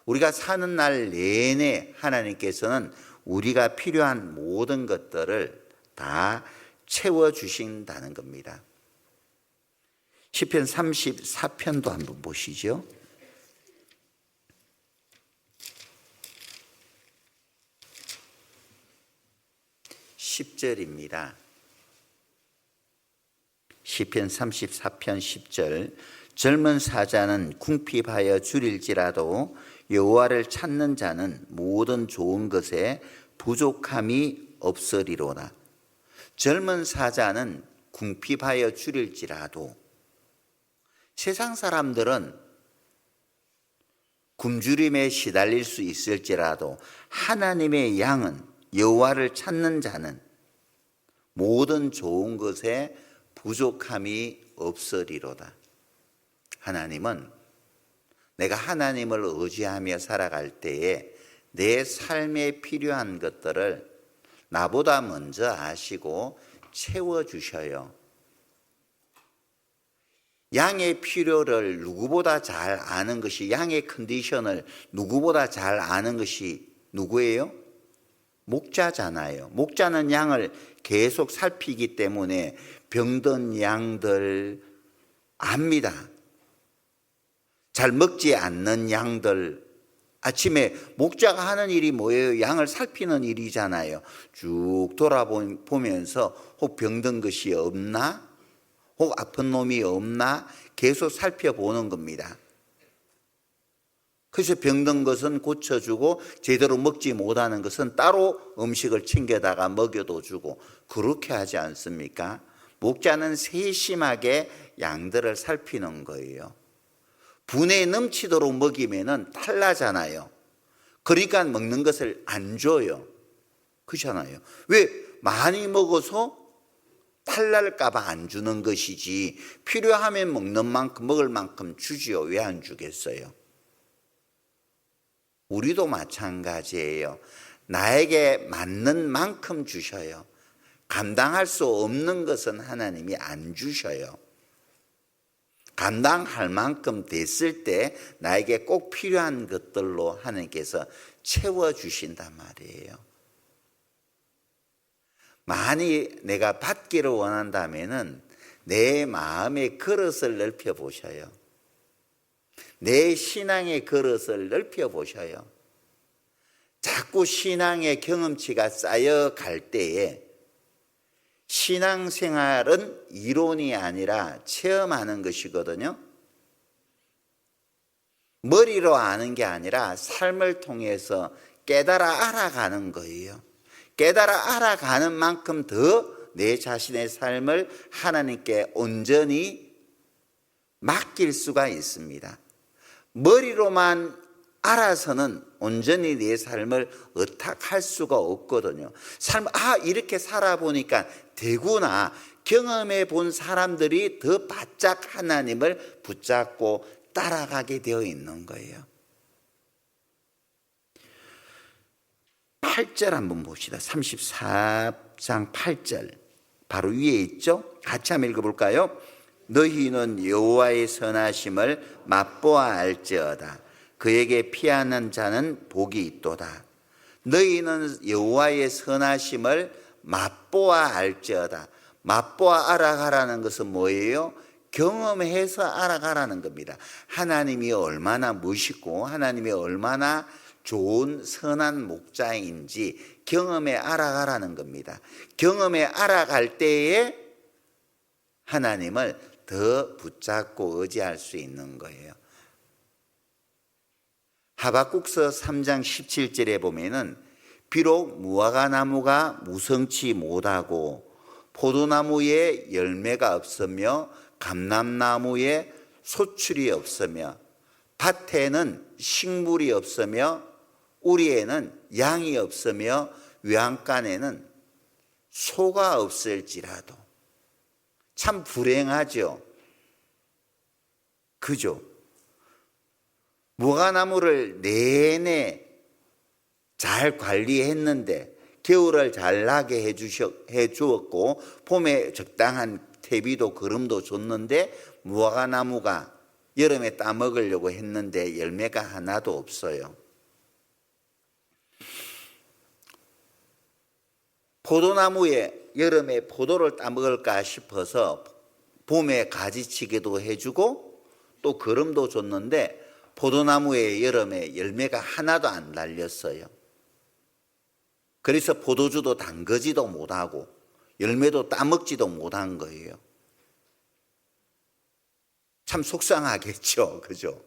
우리가 사는 날 내내 하나님께서는 우리가 필요한 모든 것들을 다 채워주신다는 겁니다. 시편 34편도 한번 보시죠. 10절입니다. 시편 34편 10절. 젊은 사자는 궁핍하여 줄일지라도 여호와를 찾는 자는 모든 좋은 것에 부족함이 없으리로다. 젊은 사자는 궁핍하여 줄일지라도, 세상 사람들은 굶주림에 시달릴 수 있을지라도 하나님의 양은, 여호와를 찾는 자는 모든 좋은 것에 부족함이 없으리로다. 하나님은 내가 하나님을 의지하며 살아갈 때에 내 삶에 필요한 것들을 나보다 먼저 아시고 채워주셔요. 양의 필요를 누구보다 잘 아는 것이, 양의 컨디션을 누구보다 잘 아는 것이 누구예요? 목자잖아요. 목자는 양을 계속 살피기 때문에 병든 양들 압니다. 잘 먹지 않는 양들, 아침에 목자가 하는 일이 뭐예요? 양을 살피는 일이잖아요. 쭉 돌아보면서 혹 병든 것이 없나? 혹 아픈 놈이 없나? 계속 살펴보는 겁니다. 그래서 병든 것은 고쳐주고 제대로 먹지 못하는 것은 따로 음식을 챙겨다가 먹여도 주고, 그렇게 하지 않습니까? 목자는 세심하게 양들을 살피는 거예요. 분에 넘치도록 먹이면은 탈나잖아요. 그러니까 먹는 것을 안 줘요. 그렇잖아요. 왜? 많이 먹어서 탈날까 봐 안 주는 것이지 필요하면 먹는 만큼 먹을 만큼 주지요. 왜 안 주겠어요? 우리도 마찬가지예요. 나에게 맞는 만큼 주셔요. 감당할 수 없는 것은 하나님이 안 주셔요. 감당할 만큼 됐을 때 나에게 꼭 필요한 것들로 하나님께서 채워주신단 말이에요. 많이 내가 받기를 원한다면은 내 마음의 그릇을 넓혀 보셔요. 내 신앙의 그릇을 넓혀 보셔요. 자꾸 신앙의 경험치가 쌓여갈 때에 신앙생활은 이론이 아니라 체험하는 것이거든요. 머리로 아는 게 아니라 삶을 통해서 깨달아 알아가는 거예요. 깨달아 알아가는 만큼 더 내 자신의 삶을 하나님께 온전히 맡길 수가 있습니다. 머리로만 알아서는 온전히 내 삶을 의탁할 수가 없거든요. 이렇게 살아보니까 되구나. 경험해 본 사람들이 더 바짝 하나님을 붙잡고 따라가게 되어 있는 거예요. 8절 한번 봅시다. 34장 8절. 바로 위에 있죠? 같이 한번 읽어볼까요? 너희는 여호와의 선하심을 맛보아 알지어다. 그에게 피하는 자는 복이 있도다. 너희는 여호와의 선하심을 맛보아 알지어다. 맛보아 알아가라는 것은 뭐예요? 경험해서 알아가라는 겁니다. 하나님이 얼마나 멋있고 하나님이 얼마나 좋은 선한 목자인지 경험에 알아가라는 겁니다. 경험에 알아갈 때에 하나님을 더 붙잡고 의지할 수 있는 거예요. 하박국서 3장 17절에 보면은 비록 무화과나무가 무성치 못하고 포도나무에 열매가 없으며 감람나무에 소출이 없으며 밭에는 식물이 없으며 우리에는 양이 없으며 외양간에는 소가 없을지라도. 참 불행하죠. 그죠? 무화과나무를 내내 잘 관리했는데 겨울을 잘 나게 해주었고 봄에 적당한 퇴비도 거름도 줬는데 무화과나무가 여름에 따먹으려고 했는데 열매가 하나도 없어요. 포도나무에 여름에 포도를 따먹을까 싶어서 봄에 가지치기도 해주고 또 거름도 줬는데 포도나무에 여름에 열매가 하나도 안 달렸어요. 그래서 포도주도 담그지도 못하고 열매도 따먹지도 못한 거예요. 참 속상하겠죠. 그죠?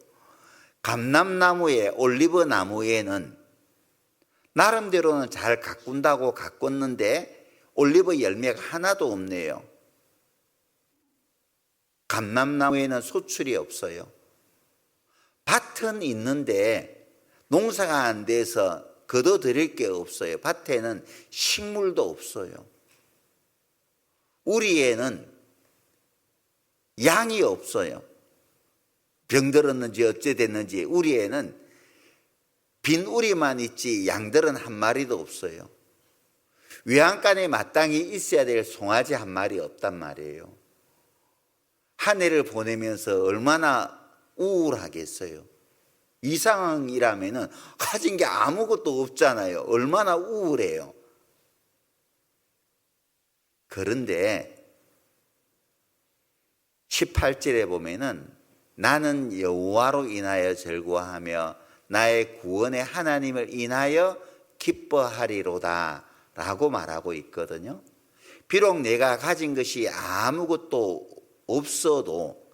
감람나무에 올리브 나무에는 나름대로는 잘 가꾼다고 가꿨는데 올리브 열매가 하나도 없네요. 감람나무에는 소출이 없어요. 밭은 있는데 농사가 안 돼서 거둬들일 게 없어요. 밭에는 식물도 없어요. 우리에는 양이 없어요. 병들었는지 어째 됐는지 우리에는 빈 우리만 있지 양들은 한 마리도 없어요. 외양간에 마땅히 있어야 될 송아지 한 마리 없단 말이에요. 한 해를 보내면서 얼마나 우울하겠어요. 이 상황이라면 가진 게 아무것도 없잖아요. 얼마나 우울해요. 그런데 18절에 보면은 나는 여호와로 인하여 즐거워하며 나의 구원의 하나님을 인하여 기뻐하리로다 라고 말하고 있거든요. 비록 내가 가진 것이 아무것도 없어도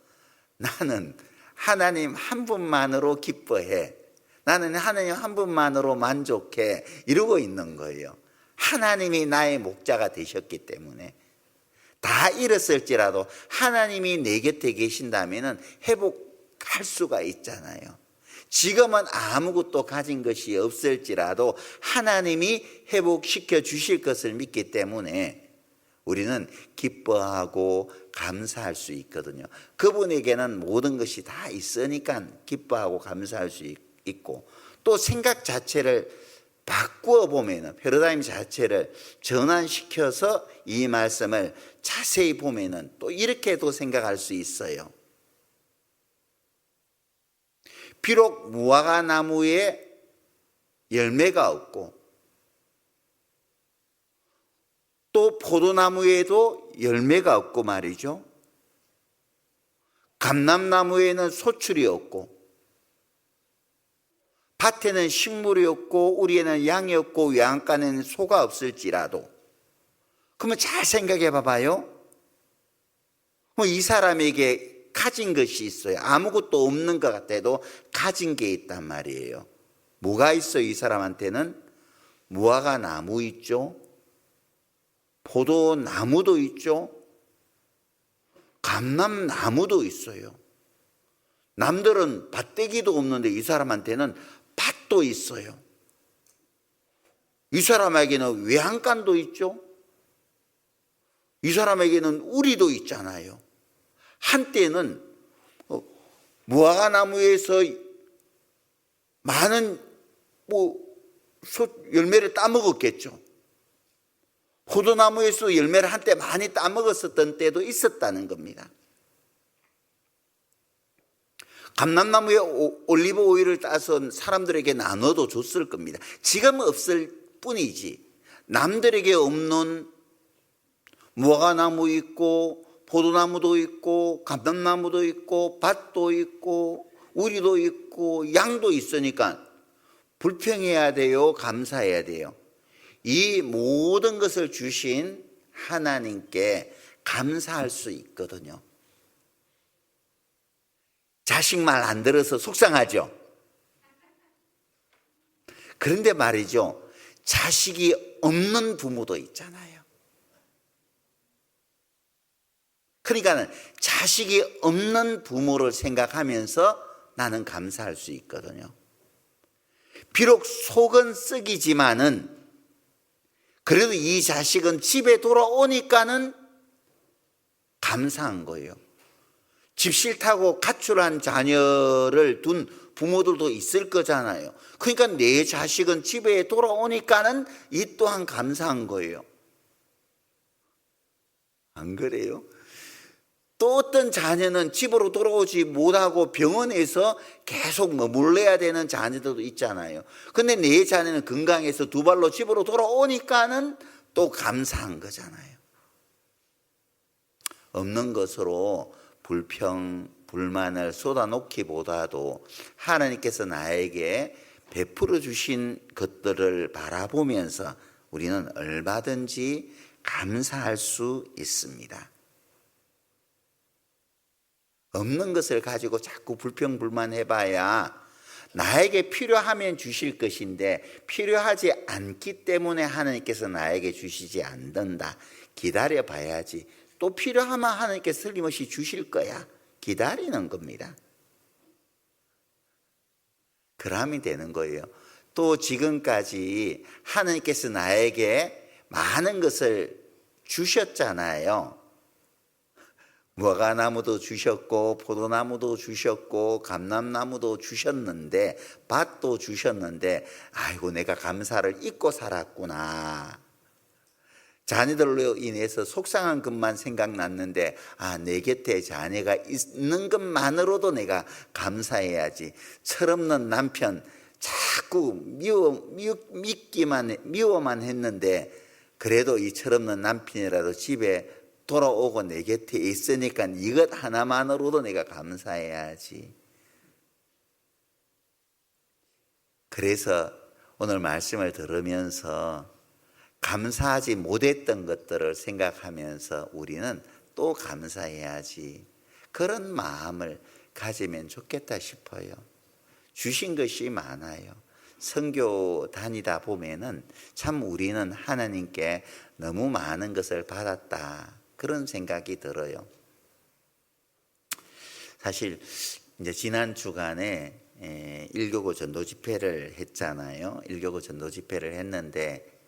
나는 하나님 한 분만으로 기뻐해. 나는 하나님 한 분만으로 만족해. 이러고 있는 거예요. 하나님이 나의 목자가 되셨기 때문에. 다 잃었을지라도 하나님이 내 곁에 계신다면 회복할 수가 있잖아요. 지금은 아무것도 가진 것이 없을지라도 하나님이 회복시켜 주실 것을 믿기 때문에 우리는 기뻐하고 감사할 수 있거든요. 그분에게는 모든 것이 다 있으니까 기뻐하고 감사할 수 있고, 또 생각 자체를 바꾸어 보면은, 패러다임 자체를 전환시켜서 이 말씀을 자세히 보면은 또 이렇게도 생각할 수 있어요. 비록 무화과 나무에 열매가 없고 또 포도나무에도 열매가 없고 말이죠. 감람나무에는 소출이 없고 밭에는 식물이 없고 우리에는 양이 없고 외양간에는 소가 없을지라도, 그러면 잘 생각해 봐봐요. 이 사람에게 가진 것이 있어요. 아무것도 없는 것 같아도 가진 게 있단 말이에요. 뭐가 있어요? 이 사람한테는 무화과 나무 있죠, 포도나무도 있죠, 감람나무도 있어요. 남들은 밭대기도 없는데 이 사람한테는 밭도 있어요. 이 사람에게는 외양간도 있죠. 이 사람에게는 우리도 있잖아요. 한때는 무화과 나무에서 많은 열매를 따먹었겠죠. 포도나무에서 열매를 한때 많이 따먹었었던 때도 있었다는 겁니다. 감람나무에 올리브 오일을 따서 사람들에게 나눠도 줬을 겁니다. 지금 없을 뿐이지, 남들에게 없는 무화과나무 있고 포도나무도 있고 감람나무도 있고 밭도 있고 우리도 있고 양도 있으니까 불평해야 돼요, 감사해야 돼요? 이 모든 것을 주신 하나님께 감사할 수 있거든요. 자식 말 안 들어서 속상하죠. 그런데 말이죠, 자식이 없는 부모도 있잖아요. 그러니까 자식이 없는 부모를 생각하면서 나는 감사할 수 있거든요. 비록 속은 썩이지만은 그래도 이 자식은 집에 돌아오니까는 감사한 거예요. 집 싫다고 가출한 자녀를 둔 부모들도 있을 거잖아요. 그러니까 내 자식은 집에 돌아오니까는 이 또한 감사한 거예요. 안 그래요? 또 어떤 자녀는 집으로 돌아오지 못하고 병원에서 계속 머물러야 되는 자녀들도 있잖아요. 근데 내 자녀는 건강해서 두 발로 집으로 돌아오니까는 또 감사한 거잖아요. 없는 것으로 불평, 불만을 쏟아놓기보다도 하나님께서 나에게 베풀어 주신 것들을 바라보면서 우리는 얼마든지 감사할 수 있습니다. 없는 것을 가지고 자꾸 불평불만해봐야 나에게 필요하면 주실 것인데 필요하지 않기 때문에 하나님께서 나에게 주시지 않는다. 기다려봐야지. 또 필요하면 하나님께서 틀림없이 주실 거야. 기다리는 겁니다. 그러면 되는 거예요. 또 지금까지 하나님께서 나에게 많은 것을 주셨잖아요. 무화과나무도 주셨고 포도나무도 주셨고 감람나무도 주셨는데 밭도 주셨는데 아이고 내가 감사를 잊고 살았구나. 자녀들로 인해서 속상한 것만 생각났는데 내 곁에 자녀가 있는 것만으로도 내가 감사해야지. 철없는 남편 자꾸 미워만 했는데 그래도 이 철없는 남편이라도 집에 돌아오고 내 곁에 있으니까 이것 하나만으로도 내가 감사해야지. 그래서 오늘 말씀을 들으면서 감사하지 못했던 것들을 생각하면서 우리는 또 감사해야지. 그런 마음을 가지면 좋겠다 싶어요. 주신 것이 많아요. 선교 다니다 보면은 참 우리는 하나님께 너무 많은 것을 받았다. 그런 생각이 들어요. 사실 이제 지난 주간에 1교구 전도 집회를 했잖아요. 1교구 전도 집회를 했는데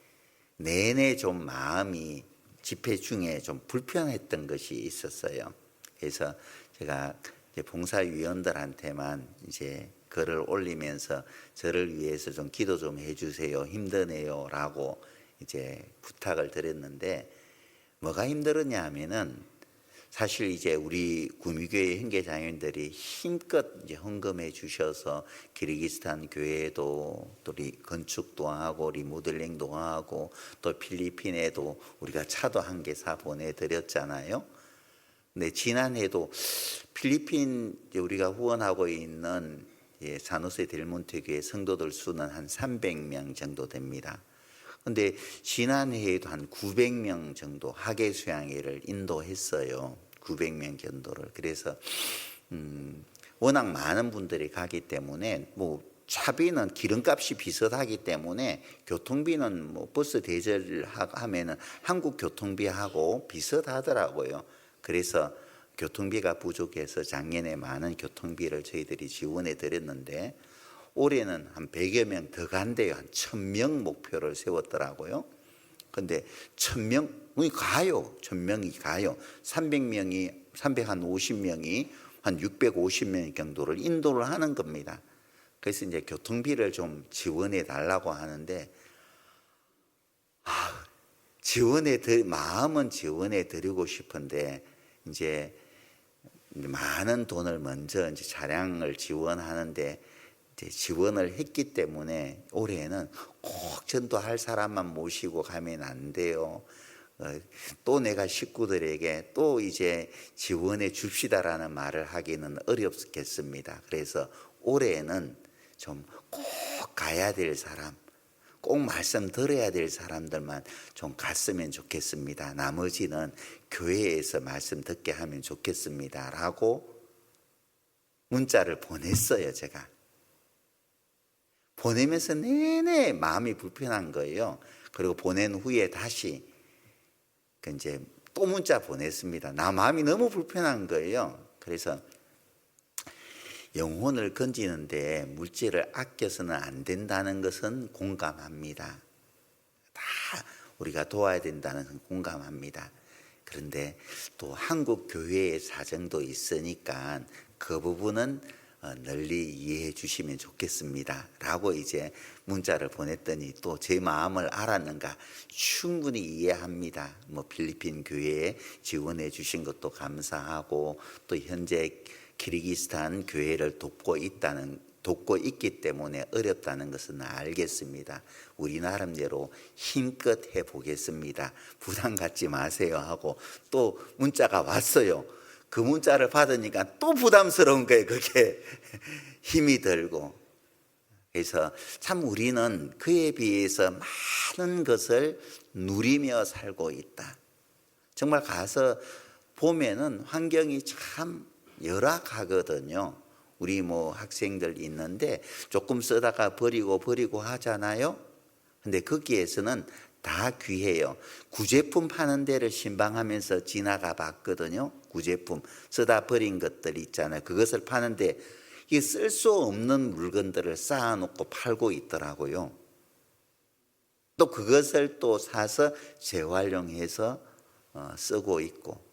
내내 좀 마음이 집회 중에 좀 불편했던 것이 있었어요. 그래서 제가 이제 봉사위원들한테만 이제 글을 올리면서 저를 위해서 좀 기도 좀 해주세요. 힘드네요라고 이제 부탁을 드렸는데 뭐가 힘들었냐 하면은 사실 이제 우리 구미교회 형제자매들이 힘껏 이제 헌금해 주셔서 키르기스탄 교회도 또 건축도 하고 리모델링도 하고 또 필리핀에도 우리가 차도 한 개 사 보내드렸잖아요. 근데 지난해도 필리핀 우리가 후원하고 있는 산호세 델몬테 교회 성도들 수는 한 300명 정도 됩니다. 근데 지난해에도 한 900명 정도 학예 수양회를 인도했어요. 900명 정도를. 그래서 워낙 많은 분들이 가기 때문에 뭐 차비는 기름값이 비슷하기 때문에 교통비는 뭐 버스 대절 하면은 한국 교통비하고 비슷하더라고요. 그래서 교통비가 부족해서 작년에 많은 교통비를 저희들이 지원해 드렸는데 올해는 한 100여 명 더 간대요. 한 1000명 목표를 세웠더라고요. 근데 1000명이 가요. 1000명이 가요. 350명이 한 650명 정도를 인도를 하는 겁니다. 그래서 이제 교통비를 좀 지원해 달라고 하는데 마음은 지원해 드리고 싶은데 이제 많은 돈을 먼저 이제 차량을 지원하는데 이제 지원을 했기 때문에 올해는 꼭 전도할 사람만 모시고 가면 안 돼요. 또 내가 식구들에게 또 이제 지원해 줍시다라는 말을 하기는 어렵겠습니다. 그래서 올해는 좀 꼭 가야 될 사람, 꼭 말씀 들어야 될 사람들만 좀 갔으면 좋겠습니다. 나머지는 교회에서 말씀 듣게 하면 좋겠습니다. 라고 문자를 보냈어요, 제가. 보내면서 내내 마음이 불편한 거예요. 그리고 보낸 후에 다시 이제 또 문자 보냈습니다. 나 마음이 너무 불편한 거예요. 그래서 영혼을 건지는데 물질을 아껴서는 안 된다는 것은 공감합니다. 다 우리가 도와야 된다는 것은 공감합니다. 그런데 또 한국 교회의 사정도 있으니까 그 부분은 널리 이해해 주시면 좋겠습니다. 라고 이제 문자를 보냈더니 또 제 마음을 알았는가 충분히 이해합니다. 뭐 필리핀 교회에 지원해 주신 것도 감사하고 또 현재 키르기스탄 교회를 돕고 있기 때문에 어렵다는 것은 알겠습니다. 우리 나름대로 힘껏 해보겠습니다. 부담 갖지 마세요 하고 또 문자가 왔어요. 그 문자를 받으니까 또 부담스러운 거예요. 그게 힘이 들고. 그래서 참 우리는 그에 비해서 많은 것을 누리며 살고 있다. 정말 가서 보면은 환경이 참 열악하거든요. 우리 뭐 학생들 있는데 조금 쓰다가 버리고 하잖아요. 근데 거기에서는 다 귀해요. 구제품 파는 데를 신방하면서 지나가 봤거든요. 구제품 쓰다 버린 것들 있잖아요. 그것을 파는데 이게 쓸 수 없는 물건들을 쌓아놓고 팔고 있더라고요. 또 그것을 또 사서 재활용해서 쓰고 있고.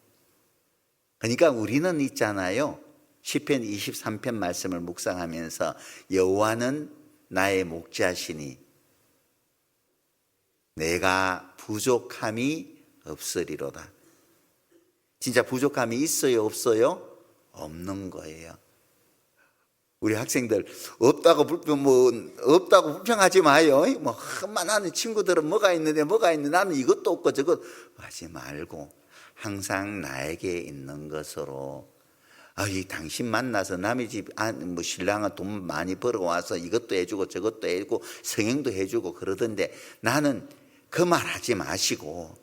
그러니까 우리는 있잖아요. 시편 23편 말씀을 묵상하면서 여호와는 나의 목자시니 내가 부족함이 없으리로다. 진짜 부족함이 있어요, 없어요? 없는 거예요. 우리 학생들 없다고 불평하지 마요. 뭐 나는 친구들은 뭐가 있는데 나는 이것도 없고 저것 하지 말고 항상 나에게 있는 것으로 이 당신 만나서 남의 집 뭐 신랑은 돈 많이 벌어와서 이것도 해주고 저것도 해주고 성형도 해주고 그러던데 나는 그 말 하지 마시고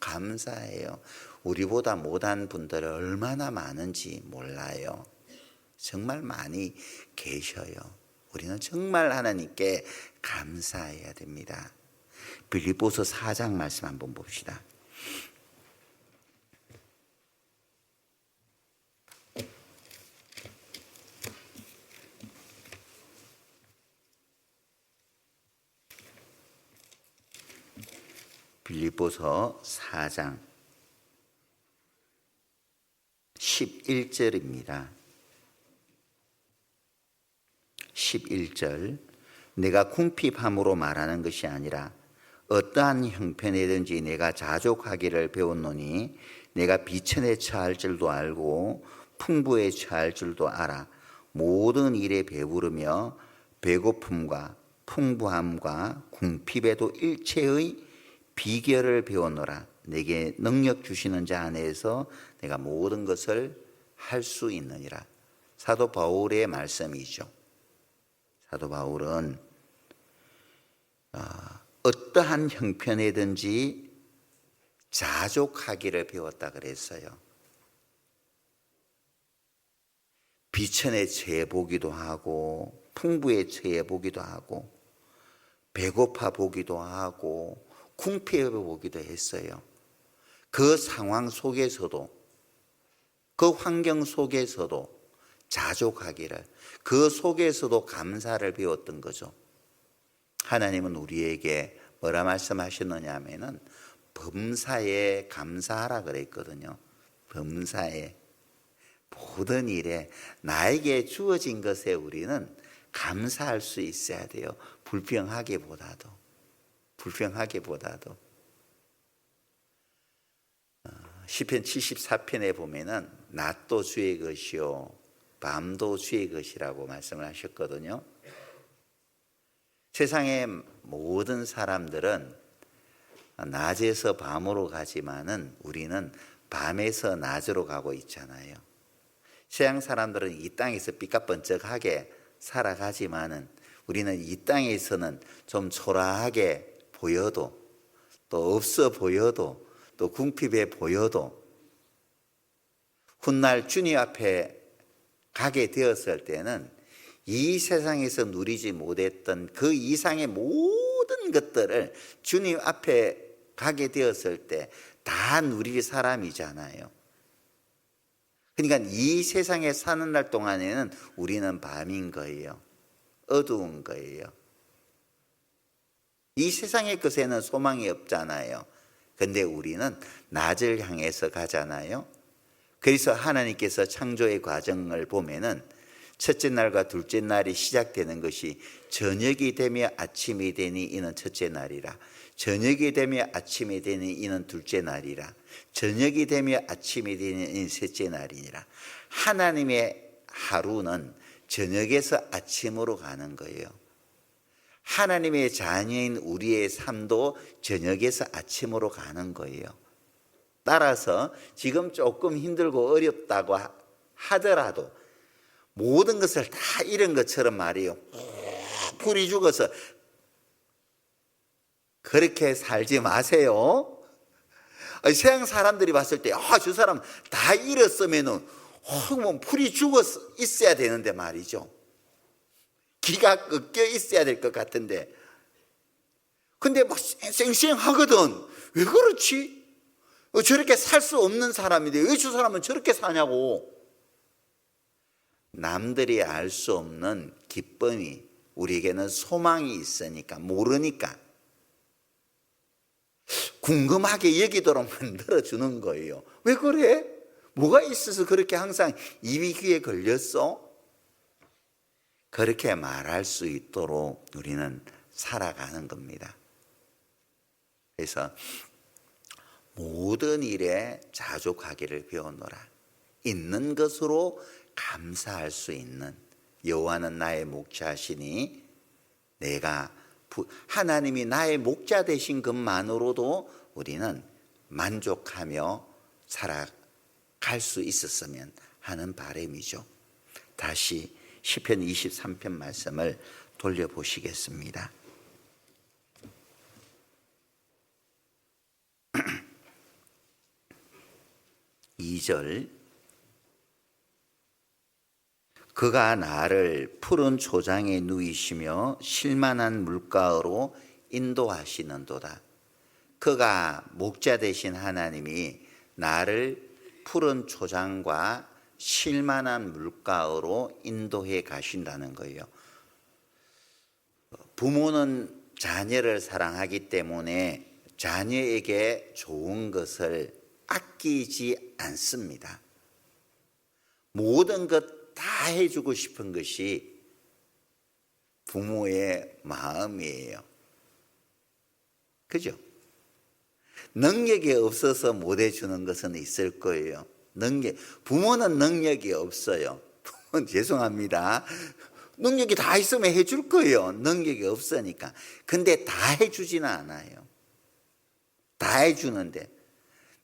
감사해요. 우리보다 못한 분들이 얼마나 많은지 몰라요. 정말 많이 계셔요. 우리는 정말 하나님께 감사해야 됩니다. 빌립보서 4장 말씀 한번 봅시다. 빌립보서 4장 11절입니다. 11절 내가 궁핍함으로 말하는 것이 아니라 어떠한 형편이든지 내가 자족하기를 배웠노니 내가 비천에 처할 줄도 알고 풍부에 처할 줄도 알아 모든 일에 배부르며 배고픔과 풍부함과 궁핍에도 일체의 비결을 배웠노라. 내게 능력 주시는 자 안에서 내가 모든 것을 할 수 있느니라. 사도 바울의 말씀이죠. 사도 바울은 어떠한 형편이든지 자족하기를 배웠다 그랬어요. 비천에 처해 보기도 하고 풍부에 처해 보기도 하고 배고파 보기도 하고 궁핍해 보기도 했어요. 그 상황 속에서도 그 환경 속에서도 자족하기를, 그 속에서도 감사를 배웠던 거죠. 하나님은 우리에게 뭐라 말씀하셨느냐 하면은 범사에 감사하라 그랬거든요. 범사에, 모든 일에 나에게 주어진 것에 우리는 감사할 수 있어야 돼요. 불평하기보다도 시편 74편에 보면은 낮도 주의 것이요 밤도 주의 것이라고 말씀을 하셨거든요. 세상의 모든 사람들은 낮에서 밤으로 가지만은 우리는 밤에서 낮으로 가고 있잖아요. 서양 사람들은 이 땅에서 삐까뻔쩍하게 살아가지만은 우리는 이 땅에서는 좀 초라하게 보여도 또 없어 보여도 또 궁핍해 보여도 훗날 주님 앞에 가게 되었을 때는 이 세상에서 누리지 못했던 그 이상의 모든 것들을 주님 앞에 가게 되었을 때 다 누릴 사람이잖아요. 그러니까 이 세상에 사는 날 동안에는 우리는 밤인 거예요. 어두운 거예요. 이 세상의 것에는 소망이 없잖아요. 근데 우리는 낮을 향해서 가잖아요. 그래서 하나님께서 창조의 과정을 보면은 첫째 날과 둘째 날이 시작되는 것이 저녁이 되며 아침이 되니 이는 첫째 날이라. 저녁이 되며 아침이 되니 이는 둘째 날이라. 저녁이 되며 아침이 되니 이는 셋째 날이니라. 하나님의 하루는 저녁에서 아침으로 가는 거예요. 하나님의 자녀인 우리의 삶도 저녁에서 아침으로 가는 거예요. 따라서 지금 조금 힘들고 어렵다고 하더라도 모든 것을 다 잃은 것처럼 말이에요. 풀이 죽어서 그렇게 살지 마세요. 서양 사람들이 봤을 때 저 사람 다 잃었으면 뭐 풀이 죽어 있어야 되는데 말이죠. 기가 꺾여 있어야 될 것 같은데 근데 막 쌩쌩하거든. 왜 그렇지? 저렇게 살 수 없는 사람인데 왜 저 사람은 저렇게 사냐고. 남들이 알 수 없는 기쁨이 우리에게는 소망이 있으니까 모르니까 궁금하게 여기도록 만들어주는 거예요. 왜 그래? 뭐가 있어서 그렇게 항상 입이 귀에 걸렸어? 그렇게 말할 수 있도록 우리는 살아가는 겁니다. 그래서 모든 일에 자족하기를 배우노라. 있는 것으로 감사할 수 있는 여호와는 나의 목자시니 내가 하나님이 나의 목자 되신 것만으로도 우리는 만족하며 살아갈 수 있었으면 하는 바람이죠. 다시 시편 23편 말씀을 돌려보시겠습니다. 2절 그가 나를 푸른 초장에 누이시며 실만한 물가로 인도하시는도다. 그가 목자 되신 하나님이 나를 푸른 초장과 실만한 물가로 인도해 가신다는 거예요. 부모는 자녀를 사랑하기 때문에 자녀에게 좋은 것을 아끼지 않습니다. 모든 것 다 해주고 싶은 것이 부모의 마음이에요. 그죠? 능력이 없어서 못 해주는 것은 있을 거예요. 부모는 능력이 없어요. 죄송합니다. 능력이 다 있으면 해줄 거예요. 능력이 없으니까. 근데 다 해주지는 않아요. 다 해주는데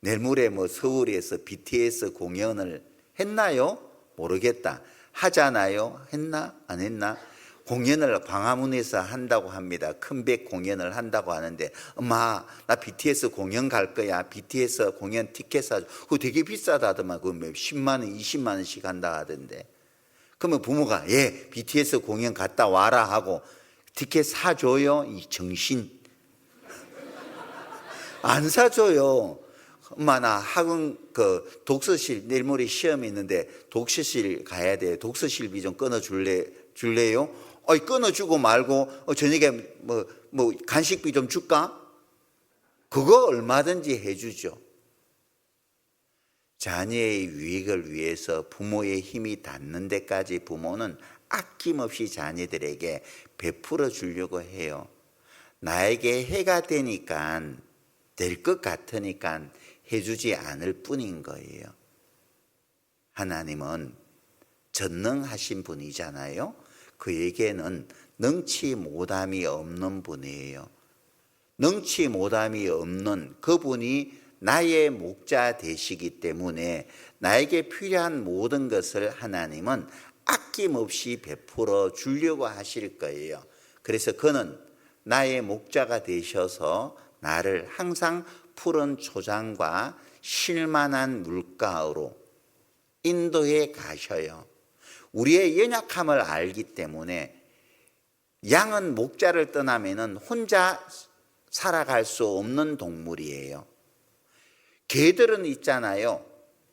내일 모레 서울에서 BTS 공연을 했나요? 모르겠다. 하잖아요. 했나? 안 했나? 공연을 광화문에서 한다고 합니다. 컴백 공연을 한다고 하는데 엄마 나 BTS 공연 갈 거야. BTS 공연 티켓 사줘. 그거 되게 비싸다더만. 그거 10만 원 20만 원씩 한다 하던데. 그러면 부모가 예 BTS 공연 갔다 와라 하고 티켓 사줘요? 이 정신 안 사줘요. 엄마 나 학원 독서실 내일 모레 시험이 있는데 독서실 가야 돼. 독서실비 좀 끊어줄래요? 끊어주고 말고 저녁에 뭐 간식비 좀 줄까? 그거 얼마든지 해주죠. 자녀의 유익을 위해서 부모의 힘이 닿는 데까지 부모는 아낌없이 자녀들에게 베풀어 주려고 해요. 나에게 해가 되니까 될 것 같으니까 해주지 않을 뿐인 거예요. 하나님은 전능하신 분이잖아요. 그에게는 능치 못함이 없는 분이에요. 능치 못함이 없는 그분이 나의 목자 되시기 때문에 나에게 필요한 모든 것을 하나님은 아낌없이 베풀어 주려고 하실 거예요. 그래서 그는 나의 목자가 되셔서 나를 항상 푸른 초장과 쉴만한 물가로 인도해 가셔요. 우리의 연약함을 알기 때문에 양은 목자를 떠나면은 혼자 살아갈 수 없는 동물이에요. 개들은 있잖아요.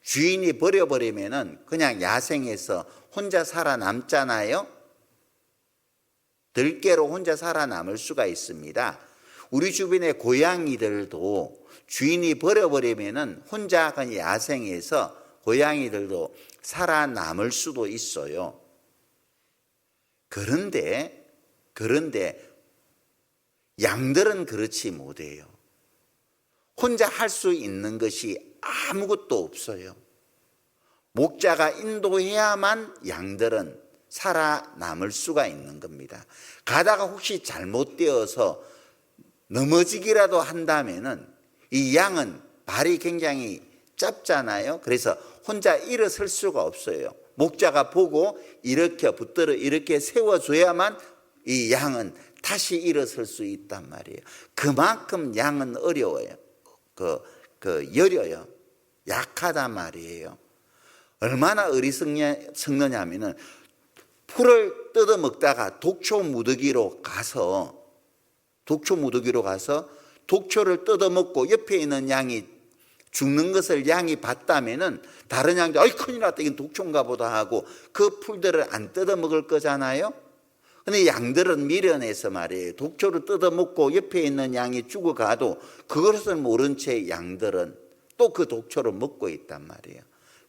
주인이 버려버리면은 그냥 야생에서 혼자 살아남잖아요. 들개로 혼자 살아남을 수가 있습니다. 우리 주변의 고양이들도 주인이 버려버리면은 혼자 그냥 야생에서 고양이들도 살아남을 수도 있어요. 그런데 양들은 그렇지 못해요. 혼자 할 수 있는 것이 아무것도 없어요. 목자가 인도해야만 양들은 살아남을 수가 있는 겁니다. 가다가 혹시 잘못되어서 넘어지기라도 한다면은 이 양은 발이 굉장히 짧잖아요. 그래서 혼자 일어설 수가 없어요. 목자가 보고 이렇게 붙들어 이렇게 세워줘야만 이 양은 다시 일어설 수 있단 말이에요. 그만큼 양은 어려워요. 여려요. 약하단 말이에요. 얼마나 어리석느냐 하면은 풀을 뜯어 먹다가 독초 무더기로 가서 독초를 뜯어 먹고 옆에 있는 양이 죽는 것을 양이 봤다면은 다른 양도 아이 큰일 났다 이건 독초인가 보다 하고 그 풀들을 안 뜯어 먹을 거잖아요. 근데 양들은 미련해서 말이에요. 독초를 뜯어 먹고 옆에 있는 양이 죽어가도 그것을 모른 채 양들은 또 그 독초를 먹고 있단 말이에요.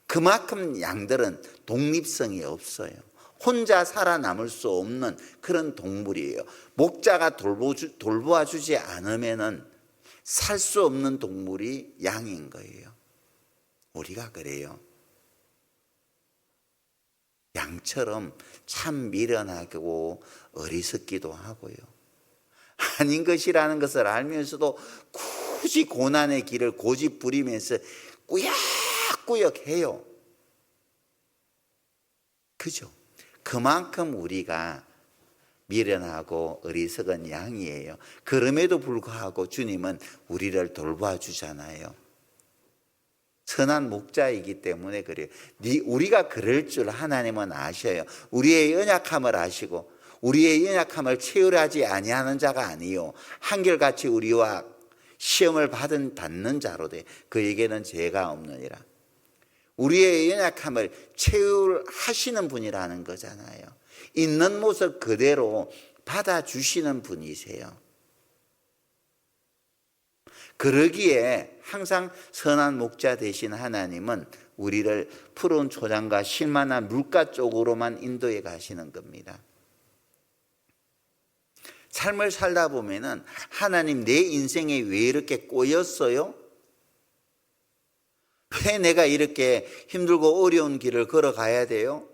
그만큼 양들은 독립성이 없어요. 혼자 살아남을 수 없는 그런 동물이에요. 목자가 돌보아주지 않으면은 살 수 없는 동물이 양인 거예요. 우리가 그래요. 양처럼 참 미련하고 어리석기도 하고요. 아닌 것이라는 것을 알면서도 굳이 고난의 길을 고집 부리면서 꾸역꾸역 해요. 그죠? 그만큼 우리가 미련하고 어리석은 양이에요. 그럼에도 불구하고 주님은 우리를 돌봐주잖아요. 선한 목자이기 때문에 그래요. 우리가 그럴 줄 하나님은 아셔요. 우리의 연약함을 아시고 우리의 연약함을 채울하지 아니하는 자가 아니요 한결같이 우리와 시험을 받는 자로 돼 그에게는 죄가 없느니라. 우리의 연약함을 채울하시는 분이라는 거잖아요. 있는 모습 그대로 받아주시는 분이세요. 그러기에 항상 선한 목자 되신 하나님은 우리를 푸른 초장과 쉴만한 물가 쪽으로만 인도해 가시는 겁니다. 삶을 살다 보면은 하나님 내 인생에 왜 이렇게 꼬였어요? 왜 내가 이렇게 힘들고 어려운 길을 걸어가야 돼요?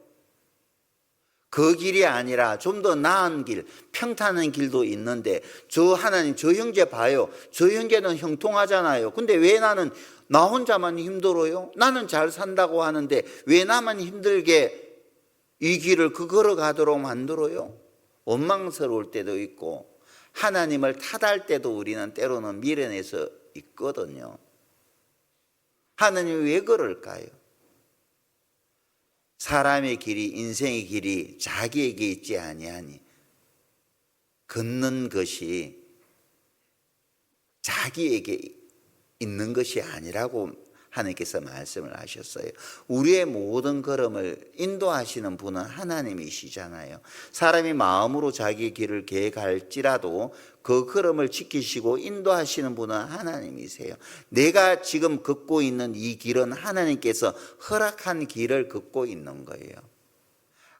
그 길이 아니라 좀 더 나은 길, 평탄한 길도 있는데 저 하나님, 저 형제 봐요. 저 형제는 형통하잖아요. 근데 왜 나 혼자만 힘들어요? 나는 잘 산다고 하는데 왜 나만 힘들게 이 길을 걸어가도록 만들어요? 원망스러울 때도 있고 하나님을 탓할 때도 우리는 때로는 미련해서 있거든요. 하나님이 왜 그럴까요? 사람의 길이, 인생의 길이 자기에게 있지 아니하니 걷는 것이 자기에게 있는 것이 아니라고 하나님께서 말씀을 하셨어요. 우리의 모든 걸음을 인도하시는 분은 하나님이시잖아요. 사람이 마음으로 자기 길을 계획할지라도 그 걸음을 지키시고 인도하시는 분은 하나님이세요. 내가 지금 걷고 있는 이 길은 하나님께서 허락한 길을 걷고 있는 거예요.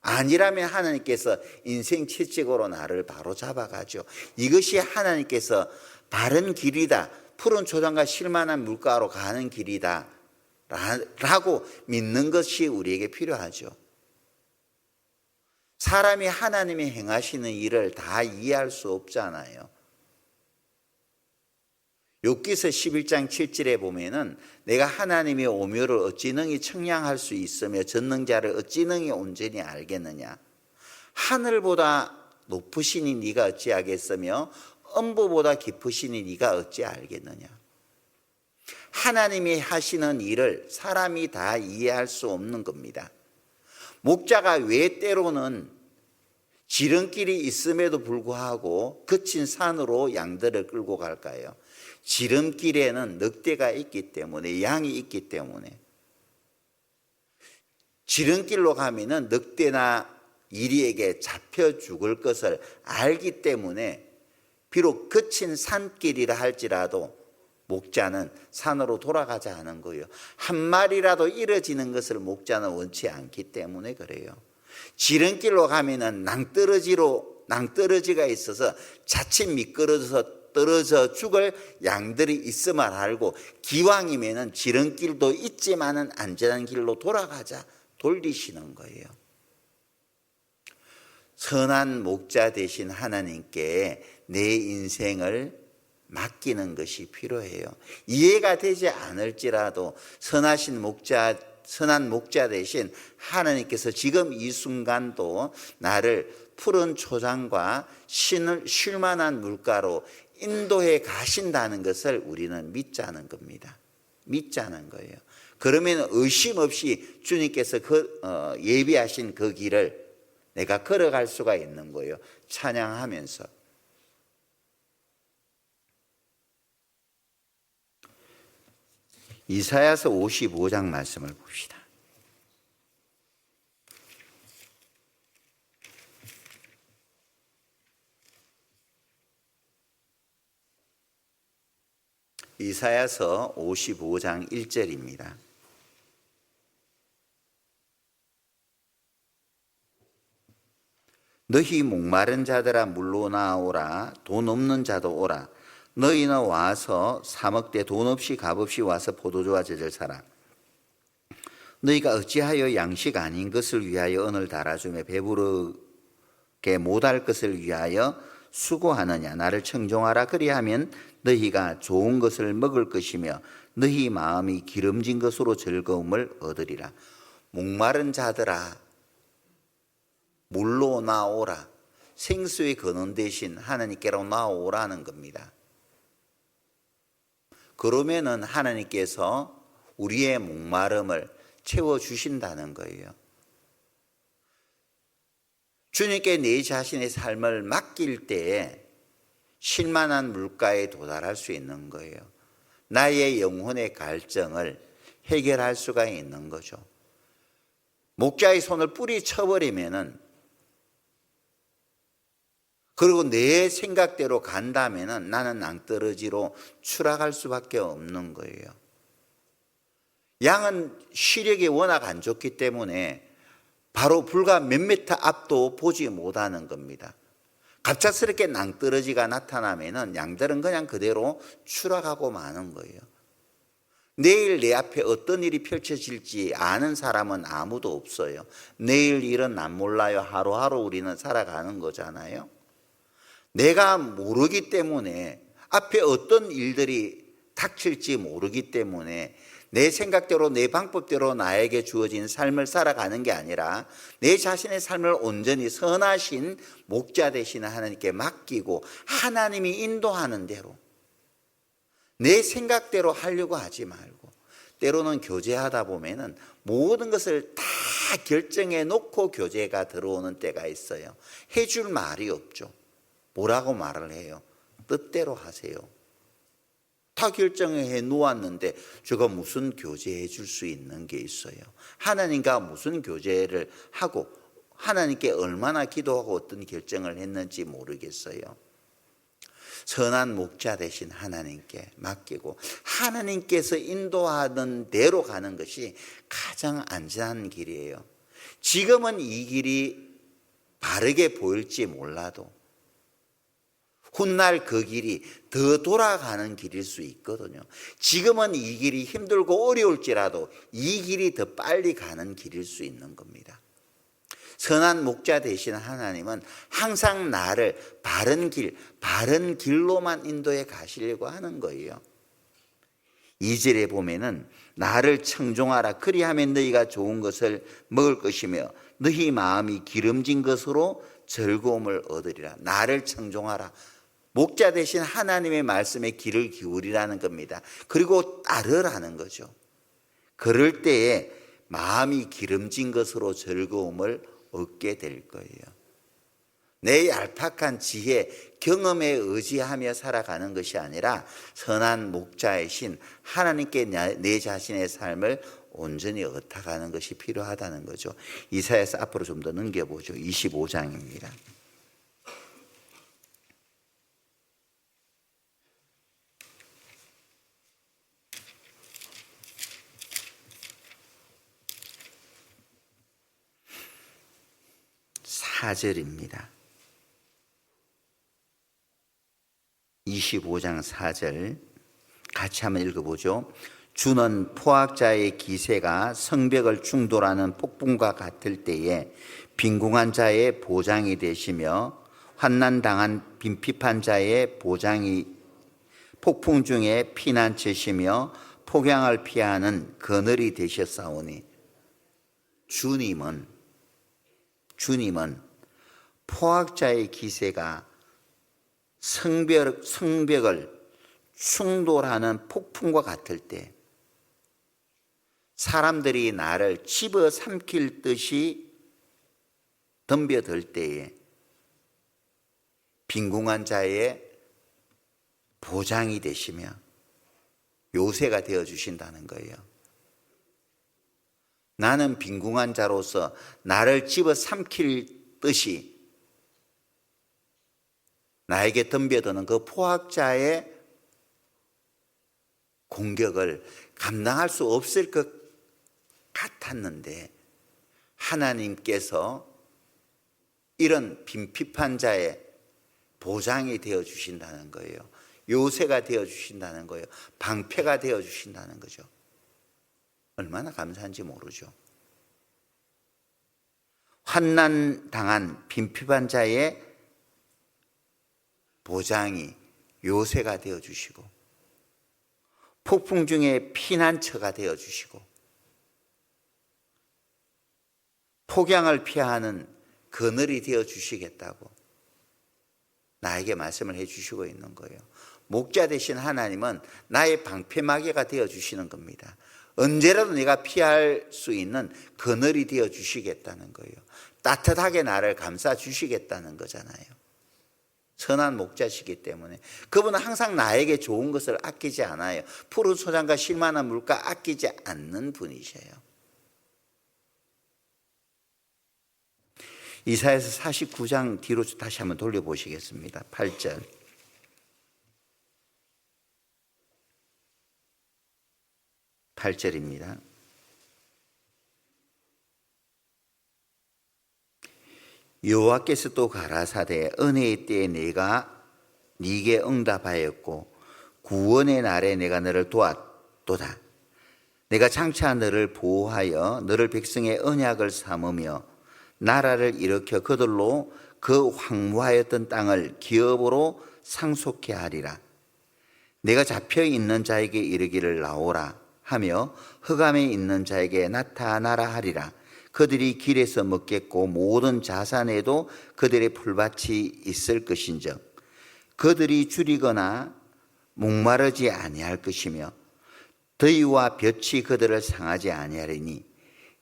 아니라면 하나님께서 인생 채찍으로 나를 바로 잡아가죠. 이것이 하나님께서 바른 길이다, 푸른 초장과 쉴만한 물가로 가는 길이다 라고 믿는 것이 우리에게 필요하죠. 사람이 하나님이 행하시는 일을 다 이해할 수 없잖아요. 욥기서 11장 7절에 보면은 내가 하나님의 오묘를 어찌 능히 청량할 수 있으며 전능자를 어찌 능히 온전히 알겠느냐. 하늘보다 높으시니 네가 어찌하겠으며 엄보보다 깊으시니 네가 어찌 알겠느냐. 하나님이 하시는 일을 사람이 다 이해할 수 없는 겁니다. 목자가 왜 때로는 지름길이 있음에도 불구하고 거친 산으로 양들을 끌고 갈까요? 지름길에는 늑대가 있기 때문에, 양이 있기 때문에. 지름길로 가면은 늑대나 이리에게 잡혀 죽을 것을 알기 때문에 비록 거친 산길이라 할지라도 목자는 산으로 돌아가지 않은 거예요. 한 마리라도 잃어지는 것을 목자는 원치 않기 때문에 그래요. 지름길로 가면은 낭떠러지가 있어서 자칫 미끄러져서 떨어져 죽을 양들이 있음을 알고 기왕이면은 지름길도 있지만은 안전한 길로 돌리시는 거예요. 선한 목자 되신 하나님께 내 인생을 맡기는 것이 필요해요. 이해가 되지 않을지라도 선한 목자 되신 하나님께서 지금 이 순간도 나를 푸른 초장과 쉴만한 물가로 인도해 가신다는 것을 우리는 믿자는 겁니다. 믿자는 거예요. 그러면 의심 없이 주님께서 예비하신 그 길을 내가 걸어갈 수가 있는 거예요. 찬양하면서. 이사야서 55장 말씀을 봅시다. 이사야서 55장 1절입니다. 너희 목마른 자들아 물로 나오라. 돈 없는 자도 오라. 너희는 와서 사 먹되 돈 없이 값없이 와서 포도주와 젖을 사라. 너희가 어찌하여 양식 아닌 것을 위하여 언을 달아주며 배부르게 못할 것을 위하여 수고하느냐. 나를 청종하라. 그리하면 너희가 좋은 것을 먹을 것이며 너희 마음이 기름진 것으로 즐거움을 얻으리라. 목마른 자들아 물로 나오라. 생수의 근원 대신 하나님께로 나오라는 겁니다. 그러면은 하나님께서 우리의 목마름을 채워주신다는 거예요. 주님께 내 자신의 삶을 맡길 때에 쉴만한 물가에 도달할 수 있는 거예요. 나의 영혼의 갈증을 해결할 수가 있는 거죠. 목자의 손을 뿌리 쳐버리면은 그리고 내 생각대로 간다면은 나는 낭떠러지로 추락할 수밖에 없는 거예요. 양은 시력이 워낙 안 좋기 때문에 바로 불과 몇 미터 앞도 보지 못하는 겁니다. 갑작스럽게 낭떠러지가 나타나면은 양들은 그냥 그대로 추락하고 마는 거예요. 내일 내 앞에 어떤 일이 펼쳐질지 아는 사람은 아무도 없어요. 내일 일은 난 몰라요. 하루하루 우리는 살아가는 거잖아요. 내가 모르기 때문에 앞에 어떤 일들이 닥칠지 모르기 때문에 내 생각대로 내 방법대로 나에게 주어진 삶을 살아가는 게 아니라 내 자신의 삶을 온전히 선하신 목자 되시는 하나님께 맡기고 하나님이 인도하는 대로 내 생각대로 하려고 하지 말고, 때로는 교제하다 보면은 모든 것을 다 결정해 놓고 교제가 들어오는 때가 있어요. 해줄 말이 없죠. 뭐라고 말을 해요? 뜻대로 하세요. 다 결정해 놓았는데 저거 무슨 교제해 줄 수 있는 게 있어요? 하나님과 무슨 교제를 하고 하나님께 얼마나 기도하고 어떤 결정을 했는지 모르겠어요. 선한 목자 되신 하나님께 맡기고 하나님께서 인도하는 대로 가는 것이 가장 안전한 길이에요. 지금은 이 길이 바르게 보일지 몰라도 훗날 그 길이 더 돌아가는 길일 수 있거든요. 지금은 이 길이 힘들고 어려울지라도 이 길이 더 빨리 가는 길일 수 있는 겁니다. 선한 목자 되시는 하나님은 항상 나를 바른 길로만 인도해 가시려고 하는 거예요. 2절에 보면은 나를 청종하라. 그리하면 너희가 좋은 것을 먹을 것이며 너희 마음이 기름진 것으로 즐거움을 얻으리라. 나를 청종하라. 목자 되신 하나님의 말씀에 귀를 기울이라는 겁니다. 그리고 따르라는 거죠. 그럴 때에 마음이 기름진 것으로 즐거움을 얻게 될 거예요. 내 얄팍한 지혜, 경험에 의지하며 살아가는 것이 아니라 선한 목자이신 하나님께 내 자신의 삶을 온전히 얻어가는 것이 필요하다는 거죠. 이사야서 앞으로 좀 더 넘겨보죠. 25장입니다. (4절입니다) 25장 4절 같이 한번 읽어보죠. 주는 포악자의 기세가 성벽을 충돌하는 폭풍과 같을 때에 빈궁한 자의 보장이 되시며 환난당한 빈핍한 자의 보장이 폭풍 중에 피난처시며 폭양을 피하는 그늘이 되셨사오니 주님은 포악자의 기세가 성벽을 충돌하는 폭풍과 같을 때 사람들이 나를 집어삼킬 듯이 덤벼들 때에 빈궁한 자의 보장이 되시며 요새가 되어주신다는 거예요. 나는 빈궁한 자로서 나를 집어삼킬 듯이 나에게 덤벼드는 그 포악자의 공격을 감당할 수 없을 것 같았는데 하나님께서 이런 빈핍한 자의 보장이 되어주신다는 거예요. 요새가 되어주신다는 거예요. 방패가 되어주신다는 거죠. 얼마나 감사한지 모르죠. 환난 당한 빈핍한 자의 보장이 요새가 되어주시고 폭풍 중에 피난처가 되어주시고 폭양을 피하는 그늘이 되어주시겠다고 나에게 말씀을 해주시고 있는 거예요. 목자 되신 하나님은 나의 방패막이가 되어주시는 겁니다. 언제라도 내가 피할 수 있는 그늘이 되어주시겠다는 거예요. 따뜻하게 나를 감싸주시겠다는 거잖아요. 선한 목자시기 때문에 그분은 항상 나에게 좋은 것을 아끼지 않아요. 푸른 소장과 실만한 물가 아끼지 않는 분이셔요. 이사야서 49장 뒤로 다시 한번 돌려보시겠습니다. 8절. 8절입니다. 여호와께서 또 가라사대 은혜의 때에 내가 네게 응답하였고 구원의 날에 내가 너를 도왔도다. 내가 장차 너를 보호하여 너를 백성의 언약을 삼으며 나라를 일으켜 그들로 그 황무하였던 땅을 기업으로 상속케 하리라. 내가 잡혀 있는 자에게 이르기를 나오라 하며 흑암에 있는 자에게 나타나라 하리라. 그들이 길에서 먹겠고 모든 자산에도 그들의 풀밭이 있을 것인즉 그들이 줄이거나 목마르지 아니할 것이며 더위와 볕이 그들을 상하지 아니하리니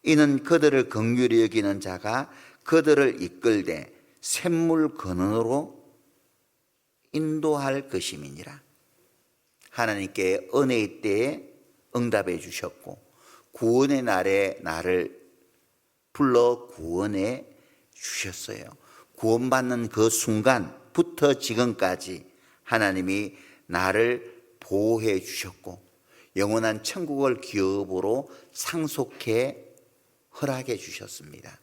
이는 그들을 긍휼히 여기는 자가 그들을 이끌되 샘물 근원으로 인도할 것임이니라. 하나님께 은혜의 때에 응답해 주셨고 구원의 날에 나를 불러 구원해 주셨어요. 구원받는 그 순간부터 지금까지 하나님이 나를 보호해 주셨고 영원한 천국을 기업으로 상속해 허락해 주셨습니다.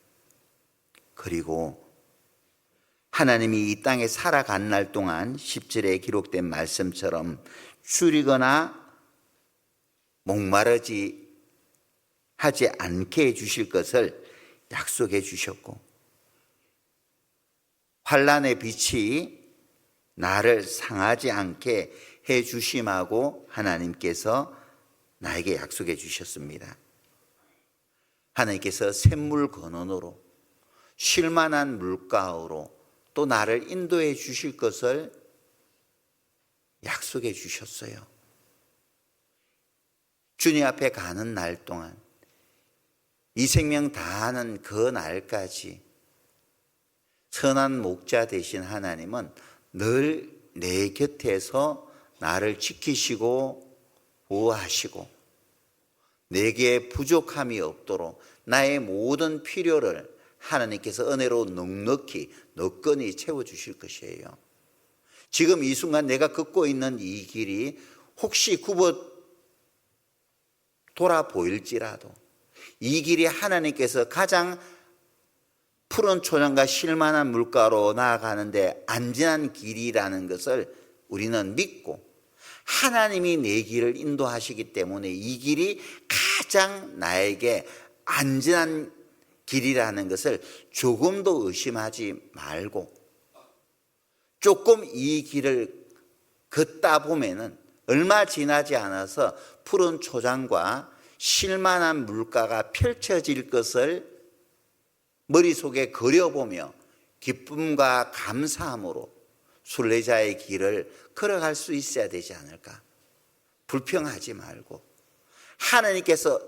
그리고 하나님이 이 땅에 살아간 날 동안 10절에 기록된 말씀처럼 줄이거나 목마르지 하지 않게 해주실 것을 약속해 주셨고 환난의 빛이 나를 상하지 않게 해 주심하고 하나님께서 나에게 약속해 주셨습니다. 하나님께서 샘물 근원으로 쉴만한 물가로 또 나를 인도해 주실 것을 약속해 주셨어요. 주님 앞에 가는 날 동안 이 생명 다하는 그 날까지 선한 목자 되신 하나님은 늘 내 곁에서 나를 지키시고 보호하시고 내게 부족함이 없도록 나의 모든 필요를 하나님께서 은혜로 넉넉히 너끈히 채워주실 것이에요. 지금 이 순간 내가 걷고 있는 이 길이 혹시 굽어 돌아 보일지라도 이 길이 하나님께서 가장 푸른 초장과 쉴만한 물가로 나아가는데 안전한 길이라는 것을 우리는 믿고 하나님이 내 길을 인도하시기 때문에 이 길이 가장 나에게 안전한 길이라는 것을 조금도 의심하지 말고 조금 이 길을 걷다 보면은 얼마 지나지 않아서 푸른 초장과 쉴만한 물가가 펼쳐질 것을 머릿속에 그려보며 기쁨과 감사함으로 순례자의 길을 걸어갈 수 있어야 되지 않을까? 불평하지 말고 하나님께서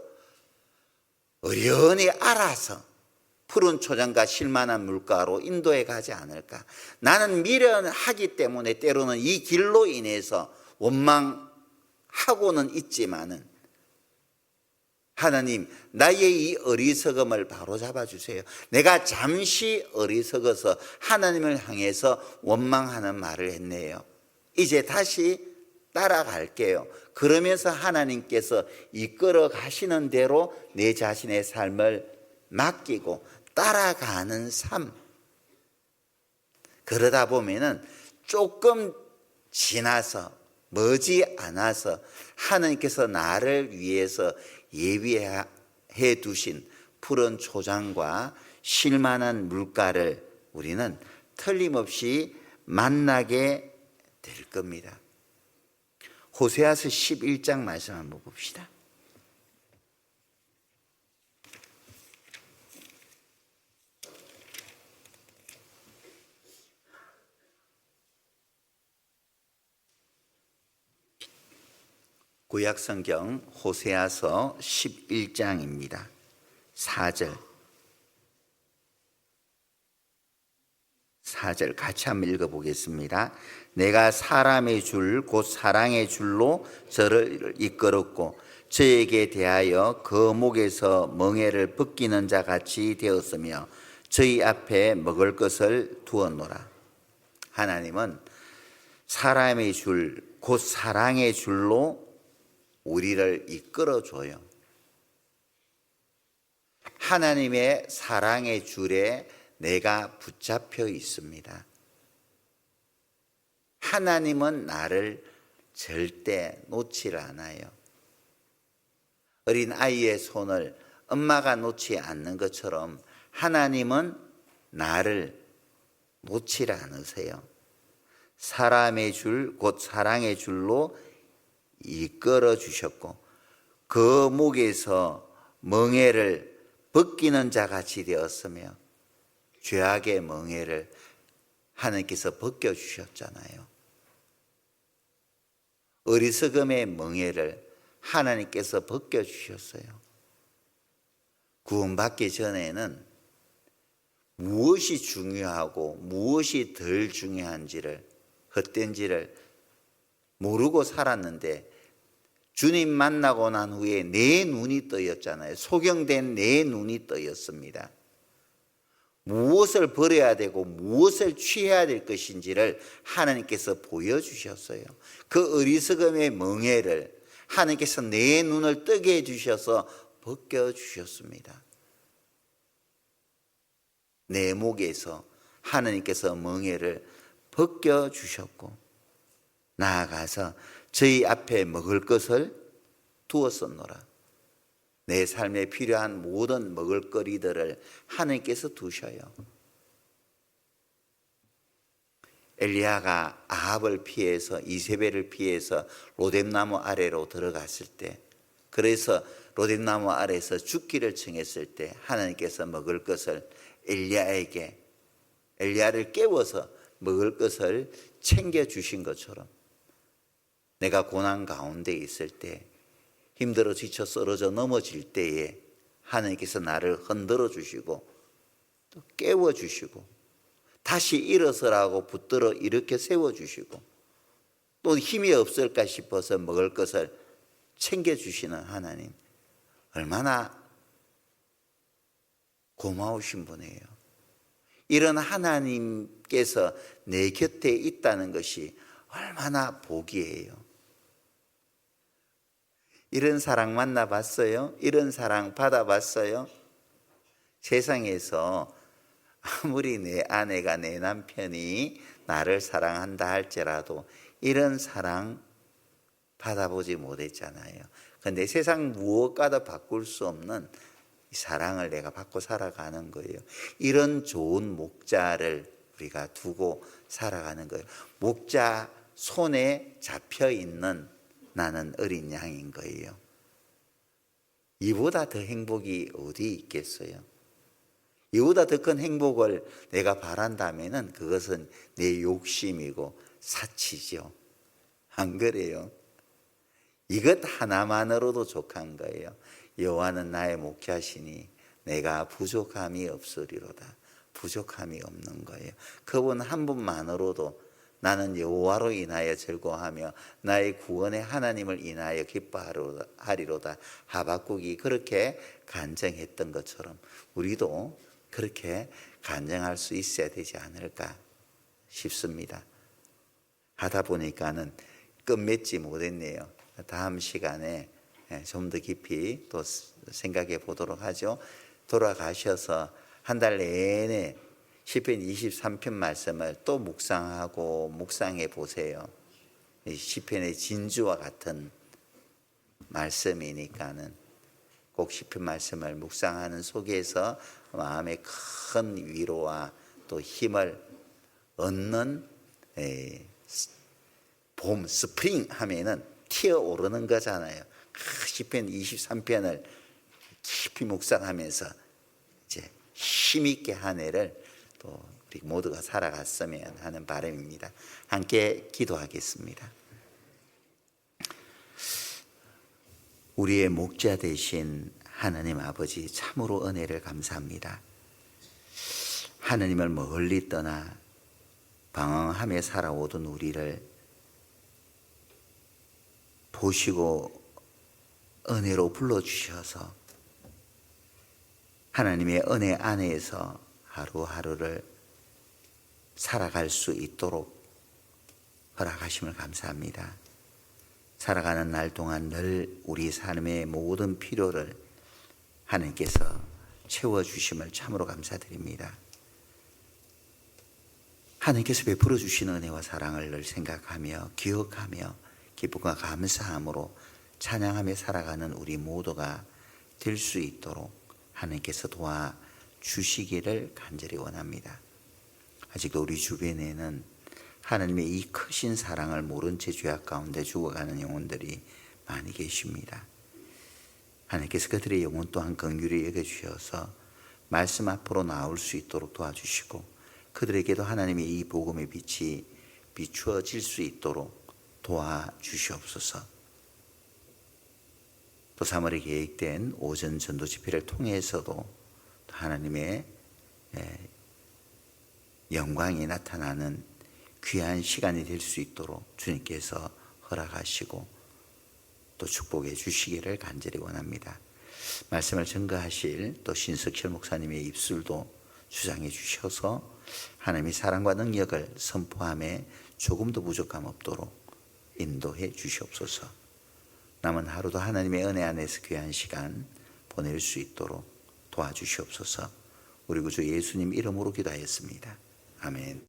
의연히 알아서 푸른 초장과 쉴만한 물가로 인도해 가지 않을까? 나는 미련하기 때문에 때로는 이 길로 인해서 원망하고는 있지만은 하나님, 나의 이 어리석음을 바로잡아 주세요. 내가 잠시 어리석어서 하나님을 향해서 원망하는 말을 했네요. 이제 다시 따라갈게요. 그러면서 하나님께서 이끌어 가시는 대로 내 자신의 삶을 맡기고 따라가는 삶. 그러다 보면은 조금 지나서 머지 않아서 하나님께서 나를 위해서 예비해 두신 푸른 초장과 쉴만한 물가를 우리는 틀림없이 만나게 될 겁니다. 호세아서 11장 말씀 한번 봅시다. 구약성경 호세아서 11장입니다. 4절 같이 한번 읽어보겠습니다. 내가 사람의 줄 곧 사랑의 줄로 저를 이끌었고 저에게 대하여 그 목에서 멍에를 벗기는 자 같이 되었으며 저희 앞에 먹을 것을 두었노라. 하나님은 사람의 줄, 곧 사랑의 줄로 우리를 이끌어줘요. 하나님의 사랑의 줄에 내가 붙잡혀 있습니다. 하나님은 나를 절대 놓지 않아요. 어린 아이의 손을 엄마가 놓지 않는 것처럼 하나님은 나를 놓지 않으세요. 사람의 줄, 곧 사랑의 줄로 이끌어 주셨고 그 목에서 멍에를 벗기는 자같이 되었으며 죄악의 멍에를 하나님께서 벗겨주셨잖아요. 어리석음의 멍에를 하나님께서 벗겨주셨어요. 구원받기 전에는 무엇이 중요하고 무엇이 덜 중요한지를, 헛된지를 모르고 살았는데 주님 만나고 난 후에 내 눈이 떠였잖아요. 소경된 내 눈이 떠였습니다. 무엇을 버려야 되고 무엇을 취해야 될 것인지를 하나님께서 보여주셨어요. 그 어리석음의 멍에를 하나님께서 내 눈을 뜨게 해주셔서 벗겨주셨습니다. 내 목에서 하나님께서 멍에를 벗겨주셨고 나아가서 저희 앞에 먹을 것을 두었었노라. 내 삶에 필요한 모든 먹을거리들을 하나님께서 두셔요. 엘리야가 아합을 피해서 이세벨을 피해서 로뎀나무 아래로 들어갔을 때, 그래서 로뎀나무 아래에서 죽기를 청했을 때 하나님께서 먹을 것을 엘리야를 깨워서 먹을 것을 챙겨주신 것처럼 내가 고난 가운데 있을 때, 힘들어 지쳐 쓰러져 넘어질 때에 하나님께서 나를 흔들어 주시고 또 깨워 주시고 다시 일어서라고 붙들어 이렇게 세워 주시고 또 힘이 없을까 싶어서 먹을 것을 챙겨 주시는 하나님, 얼마나 고마우신 분이에요. 이런 하나님께서 내 곁에 있다는 것이 얼마나 복이에요. 이런 사랑 만나봤어요? 이런 사랑 받아봤어요? 세상에서 아무리 내 아내가, 내 남편이 나를 사랑한다 할지라도 이런 사랑 받아보지 못했잖아요. 그런데 세상 무엇과도 바꿀 수 없는 이 사랑을 내가 받고 살아가는 거예요. 이런 좋은 목자를 우리가 두고 살아가는 거예요. 목자 손에 잡혀 있는 나는 어린 양인 거예요. 이보다 더 행복이 어디 있겠어요? 이보다 더 큰 행복을 내가 바란다면 그것은 내 욕심이고 사치죠. 안 그래요? 이것 하나만으로도 족한 거예요. 여호와는 나의 목자시니 내가 부족함이 없으리로다. 부족함이 없는 거예요. 그분 한 분만으로도 나는 여호와로 인하여 즐거워하며 나의 구원의 하나님을 인하여 기뻐하리로다. 하박국이 그렇게 간증했던 것처럼 우리도 그렇게 간증할 수 있어야 되지 않을까 싶습니다. 하다 보니까는 끝맺지 못했네요. 다음 시간에 좀 더 깊이 또 생각해 보도록 하죠. 돌아가셔서 한 달 내내 시편 23편 말씀을 또 묵상해 보세요. 시편의 진주와 같은 말씀이니까는 꼭 시편 말씀을 묵상하는 속에서 마음에 큰 위로와 또 힘을 얻는 봄, 스프링 하면은 튀어오르는 거잖아요. 시편 23편을 깊이 묵상하면서 이제 힘있게 한 해를 또 우리 모두가 살아갔으면 하는 바람입니다. 함께 기도하겠습니다. 우리의 목자 되신 하나님 아버지, 참으로 은혜를 감사합니다. 하나님을 멀리 떠나 방황하며 살아오던 우리를 보시고 은혜로 불러주셔서 하나님의 은혜 안에서 하루하루를 살아갈 수 있도록 허락하심을 감사합니다. 살아가는 날 동안 늘 우리 삶의 모든 필요를 하나님께서 채워주심을 참으로 감사드립니다. 하나님께서 베풀어 주시는 은혜와 사랑을 늘 생각하며 기억하며 기쁨과 감사함으로 찬양하며 살아가는 우리 모두가 될 수 있도록 하나님께서 도와주시기를 간절히 원합니다. 아직도 우리 주변에는 하나님의 이 크신 사랑을 모른 채 죄악 가운데 죽어가는 영혼들이 많이 계십니다. 하나님께서 그들의 영혼 또한 긍휼히 여겨주셔서 말씀 앞으로 나올 수 있도록 도와주시고 그들에게도 하나님의 이 복음의 빛이 비추어질 수 있도록 도와주시옵소서. 또 3월에 계획된 오전 전도 집회를 통해서도 하나님의 영광이 나타나는 귀한 시간이 될 수 있도록 주님께서 허락하시고 또 축복해 주시기를 간절히 원합니다. 말씀을 증거하실 또 신석철 목사님의 입술도 주장해 주셔서 하나님의 사랑과 능력을 선포함에 조금도 부족함 없도록 인도해 주시옵소서. 남은 하루도 하나님의 은혜 안에서 귀한 시간 보낼 수 있도록 도와주시옵소서. 우리 구주 예수님 이름으로 기도하였습니다. 아멘.